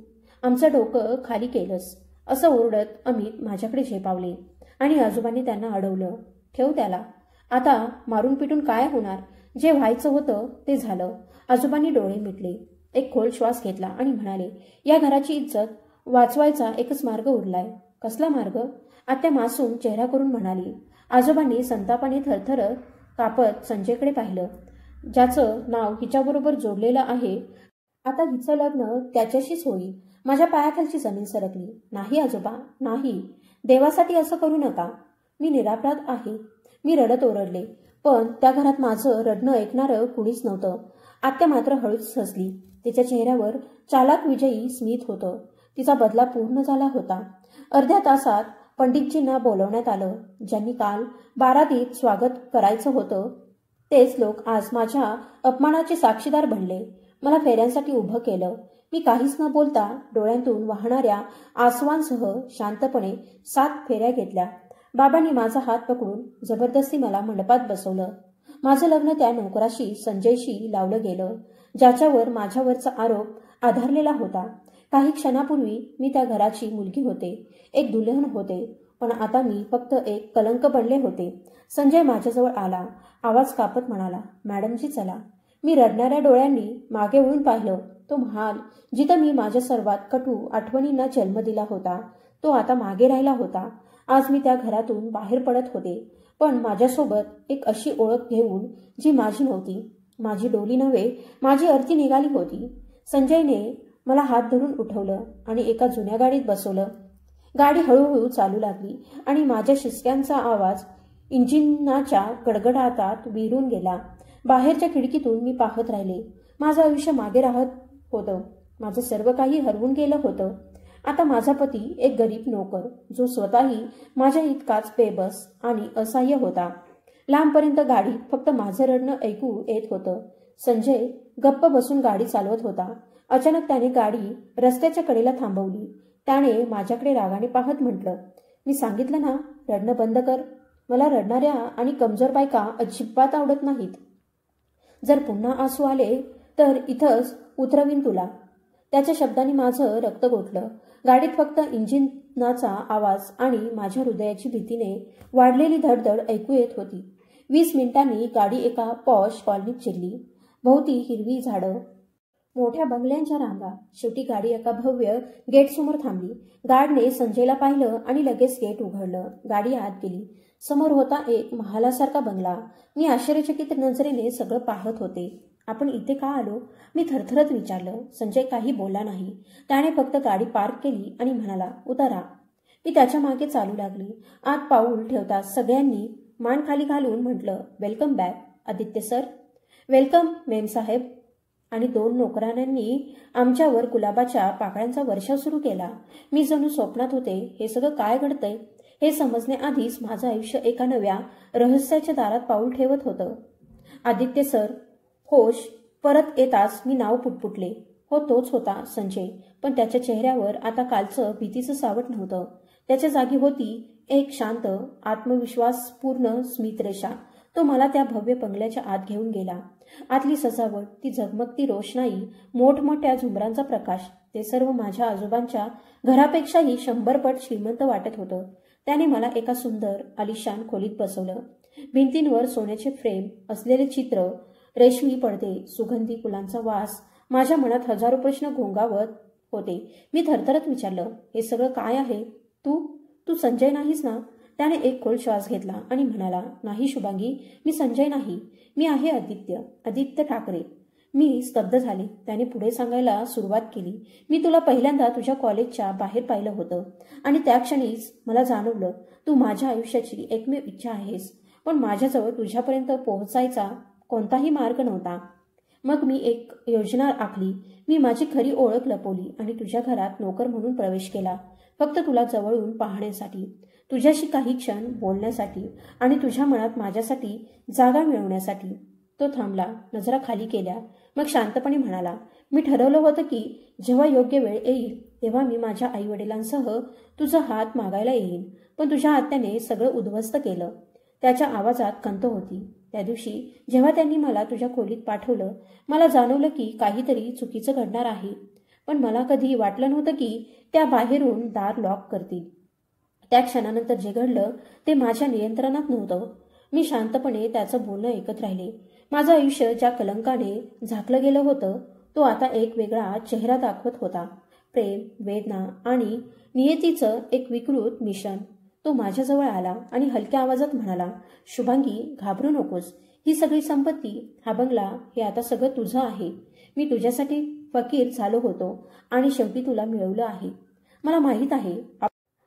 Speaker 1: आमचं डोकं खाली केलंस, असं ओरडत अमित माझ्याकडे झेपावले आणि आजोबांनी त्यांना अडवलं. ठेव त्याला. आता मारून पिटून काय होणार? जे व्हायचं होतं ते झालं. आजोबांनी डोळे मिटले, एक खोल श्वास घेतला आणि म्हणाले, या घराची इज्जत वाचवायचा एकच मार्ग उरलाय. कसला मार्ग? आत्या मासूम चेहरा करून म्हणाली. आजोबांनी संतापाने थरथर कापत संजयकडे पाहिलं, ज्याचं नाव हिच्याबरोबर जोडलेलं आहे. आता हिचं लग्न त्याच्याशीच होईल. माझ्या पायाखालची जमीन सरकली. नाही आजोबा, नाही. देवासाठी असं करू नका. मी निरापराध आहे. मी रडत ओरडले, पण त्या घरात माझं रडणं ऐकणारं कुणीच नव्हतं. आत्या मात्र हळूच हसली. तिच्या चेहऱ्यावर चालाक विजयी स्मित होतं. तिचा बदला पूर्ण झाला होता. अर्ध्या तासात पंडितजींना बोलवण्यात आलं. ज्यांनी काल बारातीत स्वागत करायचं होतं तेच लोक आज माझ्या अपमानाचे साक्षीदार बनले. मला फेऱ्यांसाठी उभं केलं. मी काहीच न बोलता डोळ्यांतून वाहणाऱ्या आसवांसह शांतपणे 7 फेऱ्या घेतल्या. बाबांनी माझा हात पकडून जबरदस्ती मला मंडपात बसवलं. माझं लग्न त्या नोकराशी, संजयशी लावलं गेलं, ज्याच्यावर माझ्यावरचा आरोप आधारलेला होता. काही क्षणापूर्वी मी त्या घराची मुलगी होते, एक दुल्हन होते, पण आता मी फक्त एक कलंक बनले होते. संजय माझ्याजवळ आला. आवाज कापत म्हणाला, मॅडमजी चला. मी रडणाऱ्या डोळ्यांनी मागे वळून पाहिलं. तो महाल जिथं मी माझ्या सर्वात कटू आठवणींना जन्म दिला होता, तो आता मागे राहिला होता. आज मी त्या घरातून बाहेर पडत होते, पण माझ्यासोबत एक अशी ओळख घेऊन जी माझी नव्हती. माझी डोली नव्हे, माझी आरती निघाली होती. संजयने मला हात धरून उठवलं आणि एका जुन्या गाडीत बसवलं. गाडी हळूहळू चालू लागली आणि माझ्या शिस्क्यांचा आवाज इंजिनाच्या गडगडाटात विरून गेला. बाहेरच्या खिडकीतून मी पाहत राहिले. माझं आयुष्य मागे राहत होतं. माझं सर्व काही हरवून गेलं होतं. आता माझा पती एक गरीब नोकर, जो स्वतःही माझ्या इतकाच बेबस आणि असहाय्य होता. लांबपर्यंत गाडीत फक्त माझं रडणं ऐकू येत होतं. संजय गप्प बसून गाडी चालवत होता. अचानक त्याने गाडी रस्त्याच्या कडेला थांबवली. त्याने माझ्याकडे रागाने पाहत म्हटलं, मी सांगितलं ना, रडणं बंद कर. मला रडणाऱ्या आणि कमजोर बायका अजिबात आवडत नाहीत. जर पुन्हा आसू आले तर इथंच उतरवीन तुला. त्याच्या शब्दांनी माझं रक्त गोठलं. गाडीत फक्त इंजिनाचा आवाज आणि माझ्या हृदयाची भीतीने वाढलेली धडधड ऐकू येत होती. 20 मिनिटांनी गाडी एका पॉश कॉलनीत शिरली. भोवती हिरवी झाडं, मोठ्या बंगल्यांच्या रांगा. शेवटी गाडी एका भव्य गेटसमोर थांबली. गार्डने संजयला पाहिलं आणि लगेच गेट उघडलं. गाडी आत गेली. समोर होता एक महालासारखा बंगला. मी आश्चर्यचकित नजरेने सगळं पाहत होते. आपण इथे का आलो? मी थरथरत विचारलं. संजय काही बोलला नाही. त्याने फक्त गाडी पार्क केली आणि म्हणाला, उतारा. मी त्याच्या मागे चालू लागली. आत पाऊल ठेवताच सगळ्यांनी मान खाली घालून म्हटलं, welcome back Aditya sir. Welcome मेम साहेब. आणि 2 नोकरांनी आमच्यावर गुलाबाच्या पाकळ्यांचा वर्षाव सुरू केला. मी जणू स्वप्नात होते. हे सगळं काय घडतंय हे समजण्याआधीच माझं आयुष्य एका नव्या रहस्याच्या दारात पाऊल ठेवत होतं. आदित्य सर. होश परत येताच मी नाव पुटपुटले. हो, तोच होता संजय, पण त्याच्या चेहऱ्यावर आता कालचं भीतीचं सावट नव्हतं. त्याच्या जागी होती एक शांत, आत्मविश्वासपूर्ण स्मितरेषा. तो मला त्या भव्य बंगल्याच्या आत घेऊन गेला. आतली सजावट, ती झगमगती रोषणाई, मोठमोठ्या झुंबरांचा प्रकाश, ते सर्व माझ्या आजोबांच्या घरापेक्षाही 100 पट श्रीमंत वाटत होतं. त्याने मला एका सुंदर आलिशान खोलीत बसवलं. भिंतींवर सोन्याचे फ्रेम असलेले चित्र, रेशमी पडदे, सुगंधी फुलांचा वास. माझ्या मनात हजारो प्रश्न घोंगावत होते. मी थरथरत विचारलं, हे सगळं काय आहे? तू संजय नाहीस ना? त्याने एक खोल श्वास घेतला आणि म्हणाला, नाही शुभांगी, मी संजय नाही. मी आहे आदित्य ठाकरे. मी स्तब्ध झाले. त्याने पुढे सांगायला सुरुवात केली, मी तुला पहिल्यांदा तुझ्या कॉलेजच्या बाहेर पाहिलं होतं आणि त्या क्षणीच मला जाणवलं तू माझ्या आयुष्याची एकमेव इच्छा आहेस. पण माझ्याजवळ तुझ्यापर्यंत पोहोचायचा कोणताही मार्ग नव्हता. मग मी एक योजना आखली. मी माझी खरी ओळख लपवली आणि तुझ्या घरात नोकर म्हणून प्रवेश केला, फक्त तुला जवळून पाहण्यासाठी, तुझ्याशी काही क्षण बोलण्यासाठी आणि तुझ्या मनात माझ्यासाठी जागा मिळवण्यासाठी. तो थांबला, नजरा खाली केल्या, मग शांतपणे म्हणाला, मी ठरवलं होतं की जेव्हा योग्य वेळ येईल तेव्हा मी माझ्या आईवडिलांसह तुझा हात मागायला येईन, पण तुझ्या आत्याने सगळं उद्ध्वस्त केलं. त्याच्या आवाजात खंत होती. त्या दिवशी जेव्हा त्यांनी मला तुझ्या खोलीत पाठवलं, मला जाणवलं की काहीतरी चुकीचं घडणार आहे. पण मला कधी वाटलं नव्हतं की त्या बाहेरून दार लॉक करतील. त्या क्षणानंतर जे घडलं ते माझ्या नियंत्रणात नव्हतं. मी शांतपणे त्याचं बोलणं ऐकत राहिले. माझं आयुष्य ज्या कलंकाने झाकलं गेलं होतं तो आता एक वेगळा चेहरा दाखवत होता. प्रेम, वेदना आणि नियतीचं एक विकृत मिश्रण. तो माझ्याजवळ आला आणि हलक्या आवाजात म्हणाला, शुभांगी, घाबरू नकोस. ही सगळी संपत्ती, हा बंगला, हे आता सगळं तुझं आहे. मी तुझ्यासाठी फकीर झालो होतो आणि शेवटी तुला मिळवलं आहे. मला माहीत आहे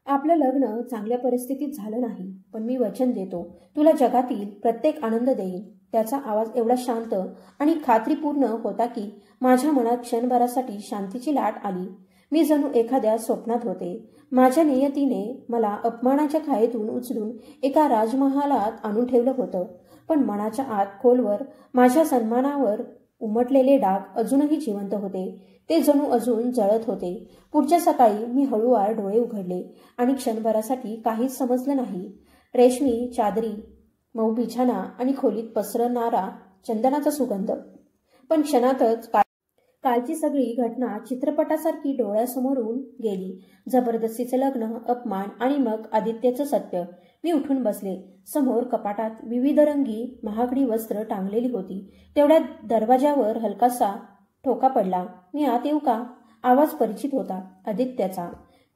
Speaker 1: आपलं लग्न चांगल्या परिस्थितीत झालं नाही, पण मी वचन देतो तुला जगातील प्रत्येक आनंद देईन. त्याचा आवाज एवढा शांत आणि खात्रीपूर्ण होता की माझ्या मनात क्षणभरासाठी शांतीची लाट आली. मी जणू एखाद्या स्वप्नात होते. माझ्या नियतीने मला अपमानाच्या खाईतून उचलून एका राजमहालात आणून ठेवलं होतं, पण मनाच्या आत खोलवर माझ्या सन्मानावर उमटलेले डाग अजूनही जिवंत होते. ते जणू अजून जळत होते. पुढच्या सकाळी मी हळूवार डोळे उघडले आणि क्षणभरासाठी काहीच समजलं नाही. रेशमी चादरी, मऊ बिछाना आणि खोलीत पसरणारा चंदनाचा सुगंध. पण क्षणातच कालची सगळी घटना चित्रपटासारखी डोळ्यासमोरून गेली. जबरदस्तीचे लग्न, अपमान आणि मग आदित्यचं सत्य. मी उठून बसले. समोर कपाटात विविधरंगी महागडी वस्त्र टांगलेली होती. तेवढ्या दरवाजावर हलकासा ठोका पडला. मी आत येऊ का? आवाज परिचित होता, आदित्यचा.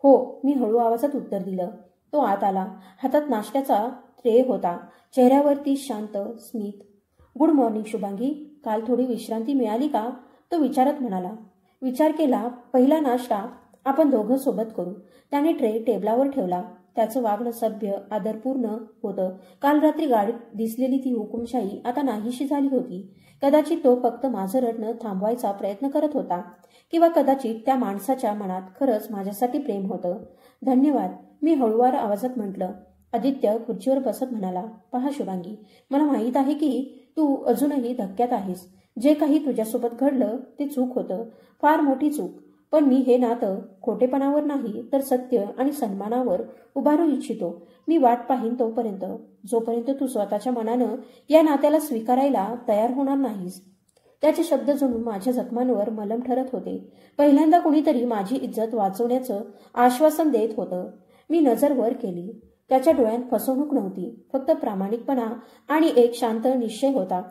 Speaker 1: हो, मी हळू आवाजात उत्तर दिलं. तो आत आला. हातात नाश्त्याचा ट्रे होता. चेहऱ्यावरती शांत स्मित. Good morning Shubhangi. काल थोडी विश्रांती मिळाली का? तो विचारत म्हणाला. विचार केला. पहिला नाश्ता आपण दोघं सोबत करू. त्याने ट्रे टेबलावर ठेवला. त्याचं वागणं सभ्य, आदरपूर्ण होतं. काल रात्री गाडीत दिसलेली ती हुकुमशाही आता नाहीशी झाली होती. कदाचित तो फक्त माझं रडणं थांबवायचा प्रयत्न करत होता, किंवा कदाचित त्या माणसाच्या मनात खरंच माझ्यासाठी प्रेम होतं. धन्यवाद, मी हळूवार आवाजात म्हटलं. आदित्य खुर्चीवर बसत म्हणाला, पहा शुभांगी, मला माहीत आहे की तू अजूनही धक्क्यात आहेस. जे काही तुझ्यासोबत घडलं ते चूक होतं, फार मोठी चूक. पण मी हे नातं खोटेपणावर नाही तर सत्य आणि सन्मानावर उभारू इच्छितो. मी वाट पाहीन तोपर्यंत, जोपर्यंत तू स्वतःच्या मनानं या नात्याला स्वीकारायला तयार होणार नाहीस. त्याचे शब्द जणू माझ्या जखमांवर मलम ठरत होते. पहिल्यांदा कुणीतरी माझी इज्जत वाचवण्याचं आश्वासन देत होतं. मी नजर वर केली. त्याच्या डोळ्यात फसवणूक नव्हती, फक्त प्रामाणिकपणा आणि एक शांत निश्चय होता.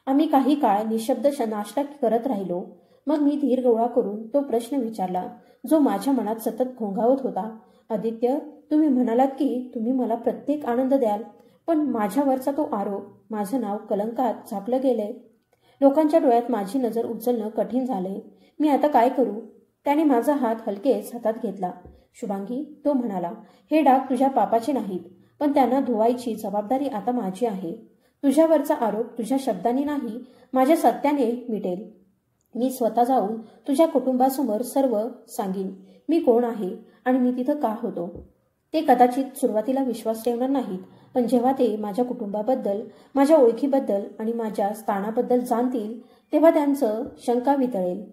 Speaker 1: आम्ही काही काळ निशब्द नाश्ता करत राहिलो. मग मी धीर गोळा करून तो प्रश्न विचारला जो माझ्या मनात सतत घोंघावत होता. आदित्य, तुम्ही म्हणालात की तुम्ही मला प्रत्येक आनंद द्याल, पण माझ्यावरचा तो आरोप, माझं नाव कलंकात झाकलं गेलंय. लोकांच्या डोळ्यात माझी नजर उचलणं कठीण झालंय. मी आता काय करू? त्याने माझा हात हलकेच हातात घेतला. शुभांगी, तो म्हणाला, हे डाग तुझ्या पापाचे नाहीत, पण त्यांना धुवायची जबाबदारी आता माझी आहे. तुझ्यावरचा आरोप तुझ्या शब्दांनी नाही, माझ्या सत्याने मिटेल. मी स्वतः जाऊन तुझ्या कुटुंबासमोर सर्व सांगीन, मी कोण आहे आणि मी तिथं का होतो. ते कदाचित सुरुवातीला विश्वास ठेवणार नाहीत, पण जेव्हा ते माझ्या कुटुंबाबद्दल, माझ्या ओळखीबद्दल आणि माझ्या स्थानाबद्दल जाणतील, तेव्हा त्यांचं शंका वितळेल.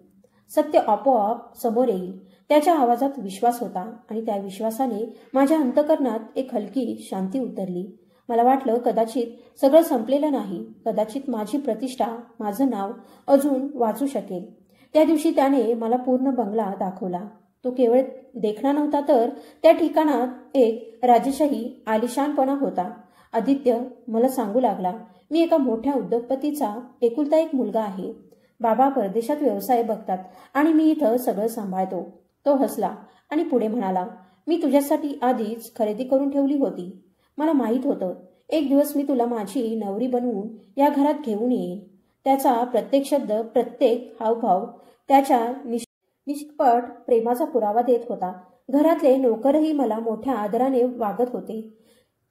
Speaker 1: सत्य आपोआप समोर येईल. त्याच्या आवाजात विश्वास होता आणि त्या विश्वासाने माझ्या अंतःकरणात एक हलकी शांती उतरली. मला वाटलं कदाचित सगळं संपलेलं नाही, कदाचित माझी प्रतिष्ठा, माझं नाव अजून वाचू शकेल. त्या दिवशी त्याने मला पूर्ण बंगला दाखवला. तो केवळ देखणा नव्हता, तर त्या ठिकाणात एक राजेशाही आलिशानपणा होता. आदित्य मला सांगू लागला, मी एका मोठ्या उद्योगपतीचा एकुलता एक मुलगा आहे. बाबा परदेशात व्यवसाय बघतात आणि मी इथं सगळं सांभाळतो. तो हसला आणि पुढे म्हणाला, मी तुझ्यासाठी आधीच खरेदी करून ठेवली होती. मला माहीत होतं एक दिवस मी तुला माझी नवरी बनवून या घरात घेऊन येईन. त्याचा प्रत्येक शब्द, प्रत्येक हावभाव त्याच्या निष्कपट प्रेमाचा पुरावा देत होता. घरातले नोकरही मला मोठ्या आदराने वागत होते.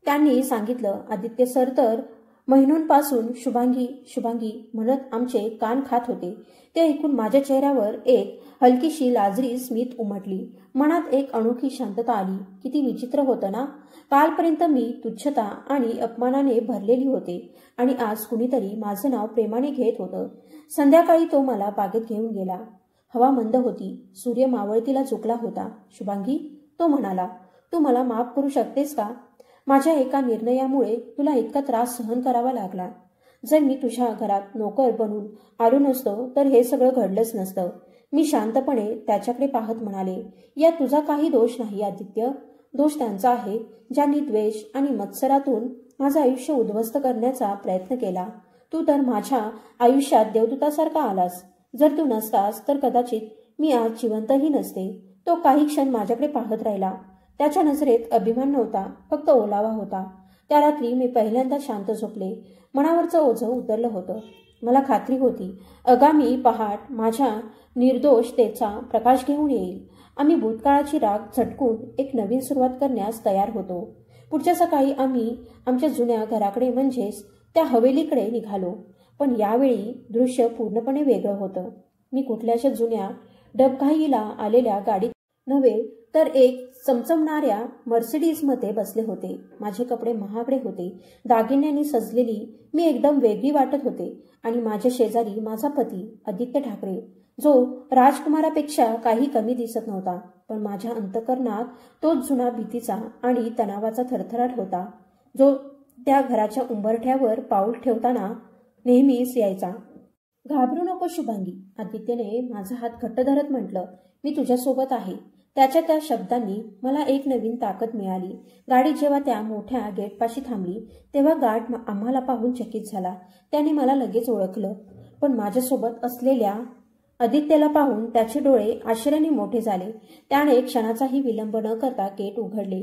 Speaker 1: त्यांनी सांगितलं, आदित्य सर तर महिन्यांपासून शुभांगी शुभांगी म्हणत आमचे कान खात होते. ते ऐकून माझ्या चेहऱ्यावर एक हलकीशी लाजरी स्मित उमटली. मनात एक अनोखी शांतता आली. किती विचित्र होतं ना. कालपर्यंत मी तुच्छता आणि अपमानाने भरलेली होते आणि आज कुणीतरी माझं नाव प्रेमाने घेत होतं. संध्याकाळी तो मला बागेत घेऊन गेला. हवा मंद होती. सूर्य मावळतीला झुकला होता. शुभांगी, तो म्हणाला, तू मला माफ करू शकतेस का? माझ्या एका निर्णयामुळे तुला इतका त्रास सहन करावा लागला. जर मी तुझ्या घरात नोकर बनून आलो नसतो तर हे सगळं घडलंच नसतं. मी शांतपणे त्याच्याकडे पाहत म्हणाले, यात तुझा काही दोष नाही आदित्य. दोष त्यांचा आहे ज्यांनी द्वेष आणि मत्सरातून माझं आयुष्य उद्ध्वस्त करण्याचा प्रयत्न केला. तू तर माझ्या आयुष्यात देवदूतासारखा आलास. जर तू नसतास तर कदाचित मी आज जिवंतही नसते. तो काही क्षण माझ्याकडे पाहत राहिला. त्याच्या नजरेत अभिमान नव्हता, फक्त ओलावा होता. त्या रात्री मी पहिल्यांदा शांत झोपले. मनावरचं ओझं उतरलं होतं. मला खात्री होती आगामी पहाट माझ्या निर्दोषतेचा प्रकाश घेऊन येईल. आम्ही भूतकाळाची राग झटकून एक नवीन सुरुवात करण्यास तयार होतो. पुढच्या सकाळी आम्ही आमच्या जुन्या घराकडे म्हणजेच त्या हवेलीकडे निघालो. पण यावेळी दृश्य पूर्णपणे वेगळं होतं. मी कुठल्याशा जुन्या डबघाईला आलेल्या गाडीत नव्हे तर एक चमचमणाऱ्या मर्सिडीजमध्ये बसले होते. माझे कपडे महागडे होते. दागिन्यांनी सजलेली मी एकदम वेगळी वाटत होते. आणि माझ्या शेजारी माझा पती आदित्य ठाकरे, जो राजकुमारापेक्षा काही कमी दिसत नव्हता. पण माझ्या अंतःकरणात तोच जुना भीतीचा आणि तणावाचा थरथराट होता, जो त्या घराच्या उंबरठ्यावर पाऊल ठेवताना नेहमीच यायचा. घाबरू नको शुभांगी, आदित्यने माझा हात घट्ट धरत म्हटलं. मी तुझ्यासोबत आहे. त्याच्या त्या शब्दांनी मला एक नवीन ताकद मिळाली. गाडी जेव्हा त्या मोठ्या गेटपाशी थांबली तेव्हा गार्ड आम्हाला पाहून चकित झाला. त्याने मला लगेच ओळखलं. पण माझ्यासोबत असलेल्या आदित्यला पाहून त्याचे डोळे आश्चर्याने मोठे झाले. त्याने क्षणाचाही विलंब न करता गेट उघडले.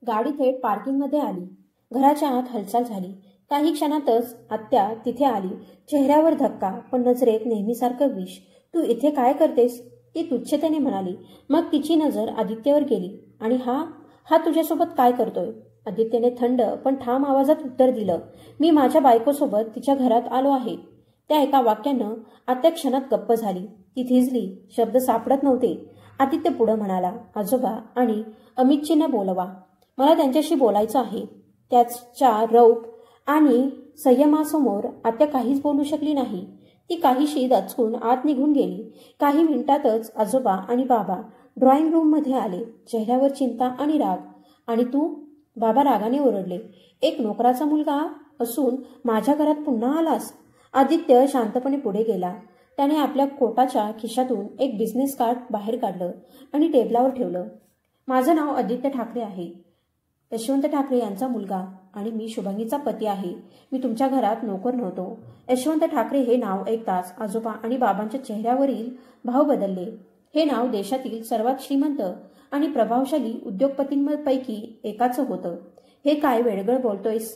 Speaker 1: गाडी थेट पार्किंगमध्ये आली. घराच्या आत हालचाल झाली. काही क्षणातच आत्या तिथे आली. चेहऱ्यावर धक्का, पण नजरेत नेहमीसारखं विष. तू इथे काय करतेस, ती तुच्छतेने म्हणाली. मग तिची नजर आदित्यवर गेली. आणि हा तुझ्यासोबत काय करतोय, आदित्यने थंड पण ठाम आवाजात उत्तर दिलं. मी माझ्या बायकोसोबत तिच्या घरात आलो आहे. त्या एका वाक्यानं आत्या क्षणात गप्प झाली. ती थिजली. शब्द सापडत नव्हते. आदित्य पुढं म्हणाला, आजोबा आणि अमितजींना बोलवा. मला त्यांच्याशी बोलायचं आहे. त्याच्या रौप आणि संयमासमोर आत्या काहीच बोलू शकली नाही. ती काहीशी दचकून आत निघून गेली. काही मिनिटातच आजोबा आणि बाबा ड्रॉइंग रूममध्ये आले. चेहऱ्यावर चिंता आणि राग. आणि तू, बाबा रागाने ओरडले, एक नोकराचा मुलगा असून माझ्या घरात पुन्हा आलास. आदित्य शांतपणे पुढे गेला. त्याने आपल्या कोटाच्या खिशातून एक बिझनेस कार्ड बाहेर काढलं आणि टेबलावर ठेवलं. माझं नाव आदित्य ठाकरे आहे, यशवंत ठाकरे यांचा मुलगा, आणि मी शुभांगीचा पती आहे. मी तुमच्या घरात नोकर नव्हतो. यशवंत ठाकरे हे नाव ऐकताच आजोबा आणि बाबांच्या चेहऱ्यावरील भाव बदलले. हे नाव देशातील सर्वात श्रीमंत आणि प्रभावशाली उद्योगपतींपैकी एकाचं होतं. हे काय वेडगळ बोलतोयस,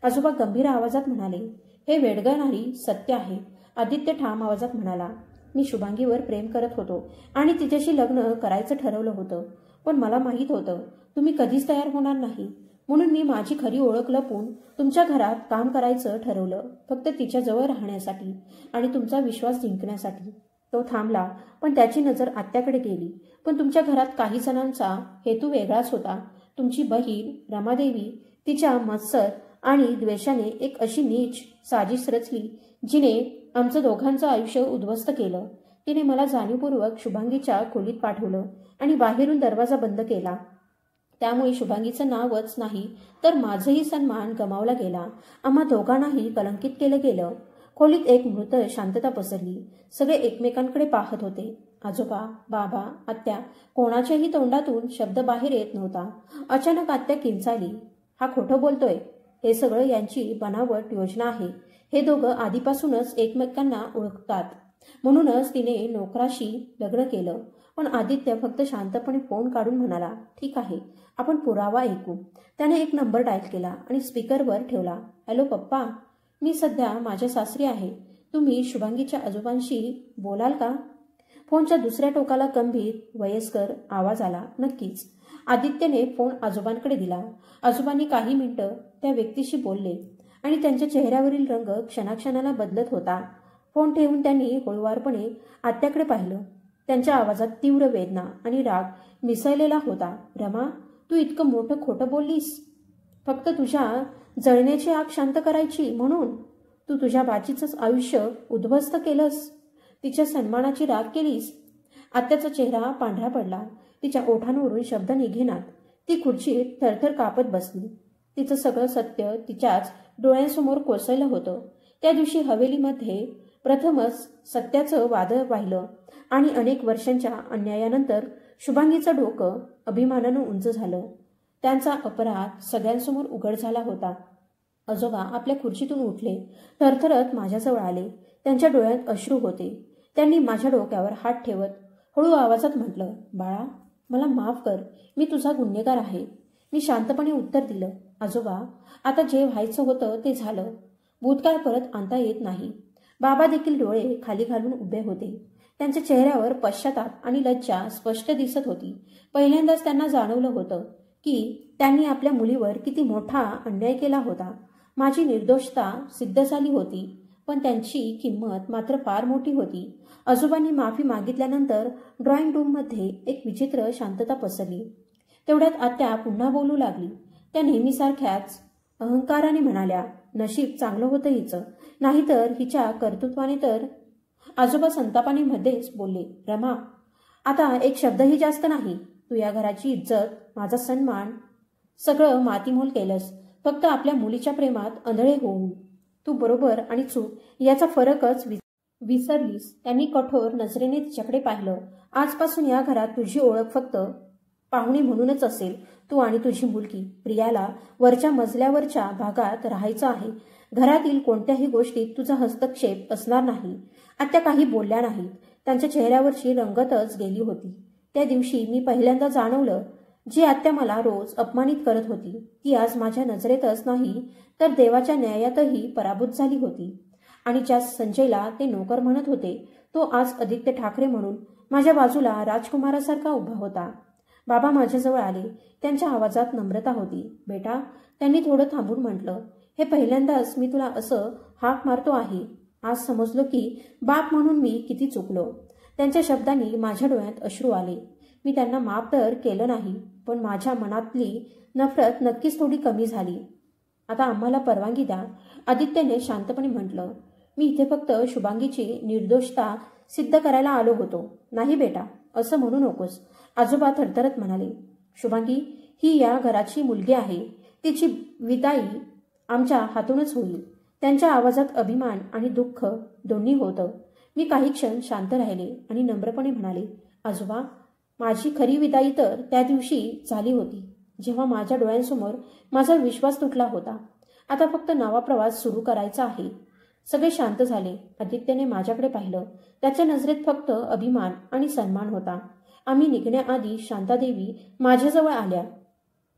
Speaker 1: आजोबा गंभीर आवाजात म्हणाले. हे वेडगळणारी सत्य आहे, आदित्य ठाम आवाजात म्हणाला. मी शुभांगीवर प्रेम करत होतो आणि तिच्याशी लग्न करायचं ठरवलं होतं. पण मला माहीत होतं तुम्ही कधीच तयार होणार नाही. म्हणून मी माझी खरी ओळख लपवून तुमच्या घरात काम करायचं ठरवलं, फक्त तिच्याजवळ राहण्यासाठी आणि तुमचा विश्वास जिंकण्यासाठी. तो थांबला, पण त्याची नजर आत्याकडे गेली. पण तुमच्या घरात काही जणांचा हेतू वेगळाच होता. तुमची बहीण रमादेवी तिच्या मत्सर आणि द्वेषाने एक अशी नीच साजिश रचली जिने आमचं दोघांचं आयुष्य उद्ध्वस्त केलं. तिने मला जाणीवपूर्वक शुभांगीच्या खोलीत पाठवलं आणि बाहेरून दरवाजा बंद केला. त्यामुळे शुभांगीचं नावच नाही तर माझंही सन्मान गमावला गेला. आम्हा दोघांनाही कलंकित केलं गेलं. खोलीत एक मृत शांतता पसरली. सगळे एकमेकांकडे पाहत होते. आजोबा, बाबा, आत्या, कोणाच्याही तोंडातून शब्द बाहेर येत नव्हता. अचानक आत्या किंचाळली, हा खोटं बोलतोय. हे सगळं यांची बनावट योजना आहे. हे दोघं आधीपासूनच एकमेकांना ओळखतात. म्हणूनच तिने नोकराशी लग्न केलं. पण आदित्य फक्त शांतपणे फोन काढून म्हणाला, ठीक आहे, आपण पुरावा ऐकू. त्याने एक नंबर डायल केला आणि स्पीकरवर ठेवला. हॅलो पप्पा, मी सध्या माझ्या सासरी आहे. तुम्ही शुभांगीच्या आजोबांशी बोलाल का? फोनच्या दुसऱ्या टोकाला गंभीर वयस्कर आवाज आला. नक्कीच. आदित्यने फोन आजोबांकडे दिला. आजोबांनी काही मिनिटं त्या व्यक्तीशी बोलले आणि त्यांच्या चेहऱ्यावरील रंग क्षणाक्षणाला बदलत होता. फोन ठेवून त्यांनी हळुवारपणे आत्याकडे पाहिलं. त्यांच्या आवाजात तीव्र वेदना आणि राग मिसळलेला होता. रमा, तू इतकं मोठं खोटं बोललीस फक्त तुझ्या जळण्याची आग शांत करायची म्हणून? तू तुझ्या बाचीचंच आयुष्य उद्ध्वस्त केलंस. तिच्या सन्मानाची राग केलीस. आत्याचा चेहरा पांढरा पडला. तिच्या ओठांवरून शब्द निघेनात. ती खुर्चीत थरथर कापत बसली. तिचं सगळं सत्य तिच्याच डोळ्यांसमोर कोसळलं होतं. त्या दिवशी हवेलीमध्ये प्रथमच सत्याचं वादळ वाहिलं आणि अनेक वर्षांच्या अन्यायानंतर शुभांगीचं डोकं अभिमानानं उंच झालं. त्यांचा अपराध सगळ्यांसमोर उघड झाला होता. आजोबा आपल्या खुर्चीतून उठले, थरथरत माझ्याजवळ आले. त्यांच्या डोळ्यात अश्रू होते. त्यांनी माझ्या डोक्यावर हात ठेवत हळू आवाजात म्हटलं, बाळा, मला माफ कर, मी तुझा गुन्हेगार आहे. मी शांतपणे उत्तर दिलं, आजोबा, आता जे व्हायचं होतं ते झालं. भूतकाळ परत आणता येत नाही. बाबा देखील डोळे खाली घालून उभे होते. त्यांच्या चेहऱ्यावर पश्चाताप आणि लज्जा स्पष्ट दिसत होती. पहिल्यांदाच त्यांना जाणवलं होतं की त्यांनी आपल्या मुलीवर किती मोठा अन्याय केला होता. माझी निर्दोषता सिद्ध झाली होती, पण त्यांची किंमत मात्र फार मोठी होती. आजोबांनी माफी मागितल्यानंतर ड्रॉइंग रूममध्ये एक विचित्र शांतता पसरली. तेवढ्यात आत्या पुन्हा बोलू लागली. त्या नेहमीसारख्याच अहंकाराने म्हणाल्या, नशीब चांगलं होतं हिचं, नाहीतर हिच्या कर्तृत्वाने तर. आजोबा संतापाने मध्येच बोलले, रमा, आता एक शब्दही जास्त नाही. तू या घराची इज्जत, माझा सन्मान सगळं मातीमोल केलंस, फक्त आपल्या मुलीच्या प्रेमात आंधळे होऊन. तू बरोबर आणि चूक याचा फरकच विसरलीस. त्यांनी कठोर नजरेने तिच्याकडे पाहिलं. आजपासून या घरात तुझी ओळख फक्त पाहुणे म्हणूनच असेल. तू आणि तुझी मुलगी प्रियाला वरच्या मजल्यावरच्या भागात राहायचं आहे. घरातील कोणत्याही गोष्टीत तुझा हस्तक्षेप असणार नाही. आत्या काही बोलल्या नाहीत. त्यांच्या चेहऱ्यावरची रंगतच गेली होती. त्या दिवशी मी पहिल्यांदा जाणवलं, जी आत्या मला रोज अपमानित करत होती ती आज माझ्या नजरेतच नाही तर देवाच्या न्यायातही पराभूत झाली होती. आणि ज्या संजयला ते नोकर म्हणत होते तो आज आदित्य ठाकरे म्हणून माझ्या बाजूला राजकुमारासारखा उभा होता. बाबा माझ्याजवळ आले. त्यांच्या आवाजात नम्रता होती. बेटा, त्यांनी थोडं थांबून म्हटलं, हे पहिल्यांदाच मी तुला असं हाक मारतो आहे. आज समजलो की बाप म्हणून मी किती चुकलो. त्यांच्या शब्दांनी माझ्या डोळ्यात अश्रू आले. मी त्यांना माफ तर केलं नाही, पण माझ्या मनातली नफरत नक्कीच थोडी कमी झाली. आता आम्हाला परवानगी द्या, आदित्यने शांतपणे म्हटलं. मी इथे फक्त शुभांगीची निर्दोषता सिद्ध करायला आलो होतो. नाही बेटा, असं म्हणू नकोस, आजोबा थरथरत म्हणाले. शुभांगी ही या घराची मुलगी आहे. तिची विदाई आमच्या हातूनच होईल. त्यांच्या आवाजात अभिमान आणि दुःख दोन्ही होतं. मी काही क्षण शांत राहिले आणि नम्रपणे म्हणाले, आजोबा, माझी खरी विदाई तर त्या दिवशी झाली होती जेव्हा माझ्या डोळ्यांसमोर माझा विश्वास तुटला होता. आता फक्त नवा प्रवास सुरू करायचा आहे. सगळे शांत झाले. आदित्यने माझ्याकडे पाहिलं. त्याच्या नजरेत फक्त अभिमान आणि सन्मान होता. आम्ही निघण्याआधी शांतादेवी माझ्याजवळ आल्या.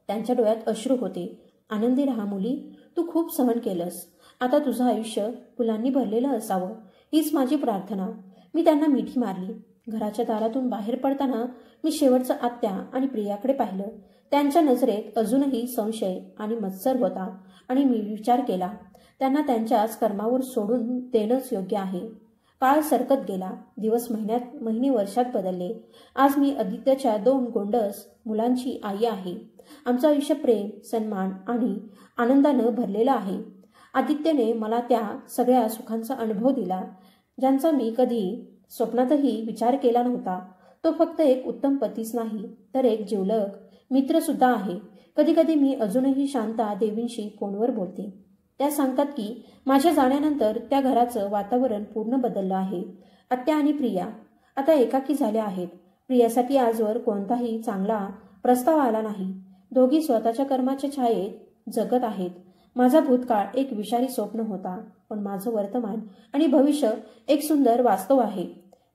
Speaker 1: त्यांच्या डोळ्यात अश्रू होते. आनंदी राहा मुली, तू खूप सहन केलंस. आता तुझं आयुष्य फुलांनी भरलेलं असावं, हीच माझी प्रार्थना. मी त्यांना मिठी मारली. घराच्या दारातून बाहेर पडताना मी शेवटचं आत्या आणि प्रियाकडे पाहिलं. त्यांच्या नजरेत अजूनही संशय आणि मत्सर होता आणि मी विचार केला, त्यांना त्यांच्याच कर्मावर सोडून देणंच योग्य आहे. काळ सरकत गेला. दिवस महिने वर्षात बदलले. आज मी आदित्यच्या 2 गोंडस मुलांची आई आहे. आमचं आयुष्य प्रेम, सन्मान आणि आनंदानं भरलेलं आहे. आदित्यने मला त्या सगळ्या सुखांचा अनुभव दिला ज्यांचा मी कधी स्वप्नातही विचार केला नव्हता. तो फक्त एक उत्तम पतीच नाही तर एक जिवलग मित्र सुद्धा आहे. कधी कधी मी अजूनही शांता देवींशी फोनवर बोलते. त्या सांगतात की माझ्या जाण्यानंतर त्या घराचं वातावरण पूर्ण बदललं आहे. आत्या आणि प्रिया आता एकाकी झाल्या आहेत. प्रियासाठी आजवर कोणताही चांगला प्रस्ताव आला नाही. दोघी स्वतःच्या कर्माच्या छायेत जगत आहेत. माझा भूतकाळ एक विषारी स्वप्न होता, पण माझं वर्तमान आणि भविष्य एक सुंदर वास्तव आहे.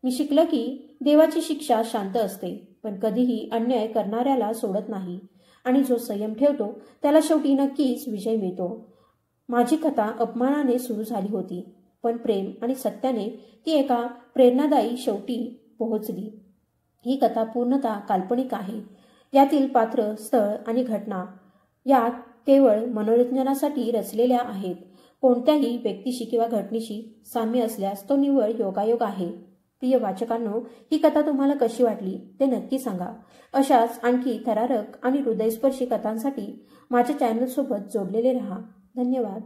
Speaker 1: मी शिकलं की देवाची शिक्षा शांत असते, पण कधीही अन्याय करणाऱ्याला सोडत नाही आणि जो संयम ठेवतो त्याला शेवटी नक्कीच विजय मिळतो. माझी कथा अपमानाने सुरू झाली होती, पण प्रेम आणि सत्याने ती एका प्रेरणादायी शेवटी पोहोचली. ही कथा पूर्णतः काल्पनिक आहे. यातील पात्र, स्थळ आणि घटना या केवळ मनोरंजनासाठी रचलेल्या आहेत. कोणत्याही व्यक्तीशी किंवा घटनेशी साम्य असल्यास तो निव्वळ योगायोग आहे. प्रिय वाचकांनो, ही कथा तुम्हाला कशी वाटली ते नक्की सांगा. अशाच आणखी थरारक आणि हृदयस्पर्शी कथांसाठी माझ्या चॅनलसोबत जोडलेले रहा. धन्यवाद.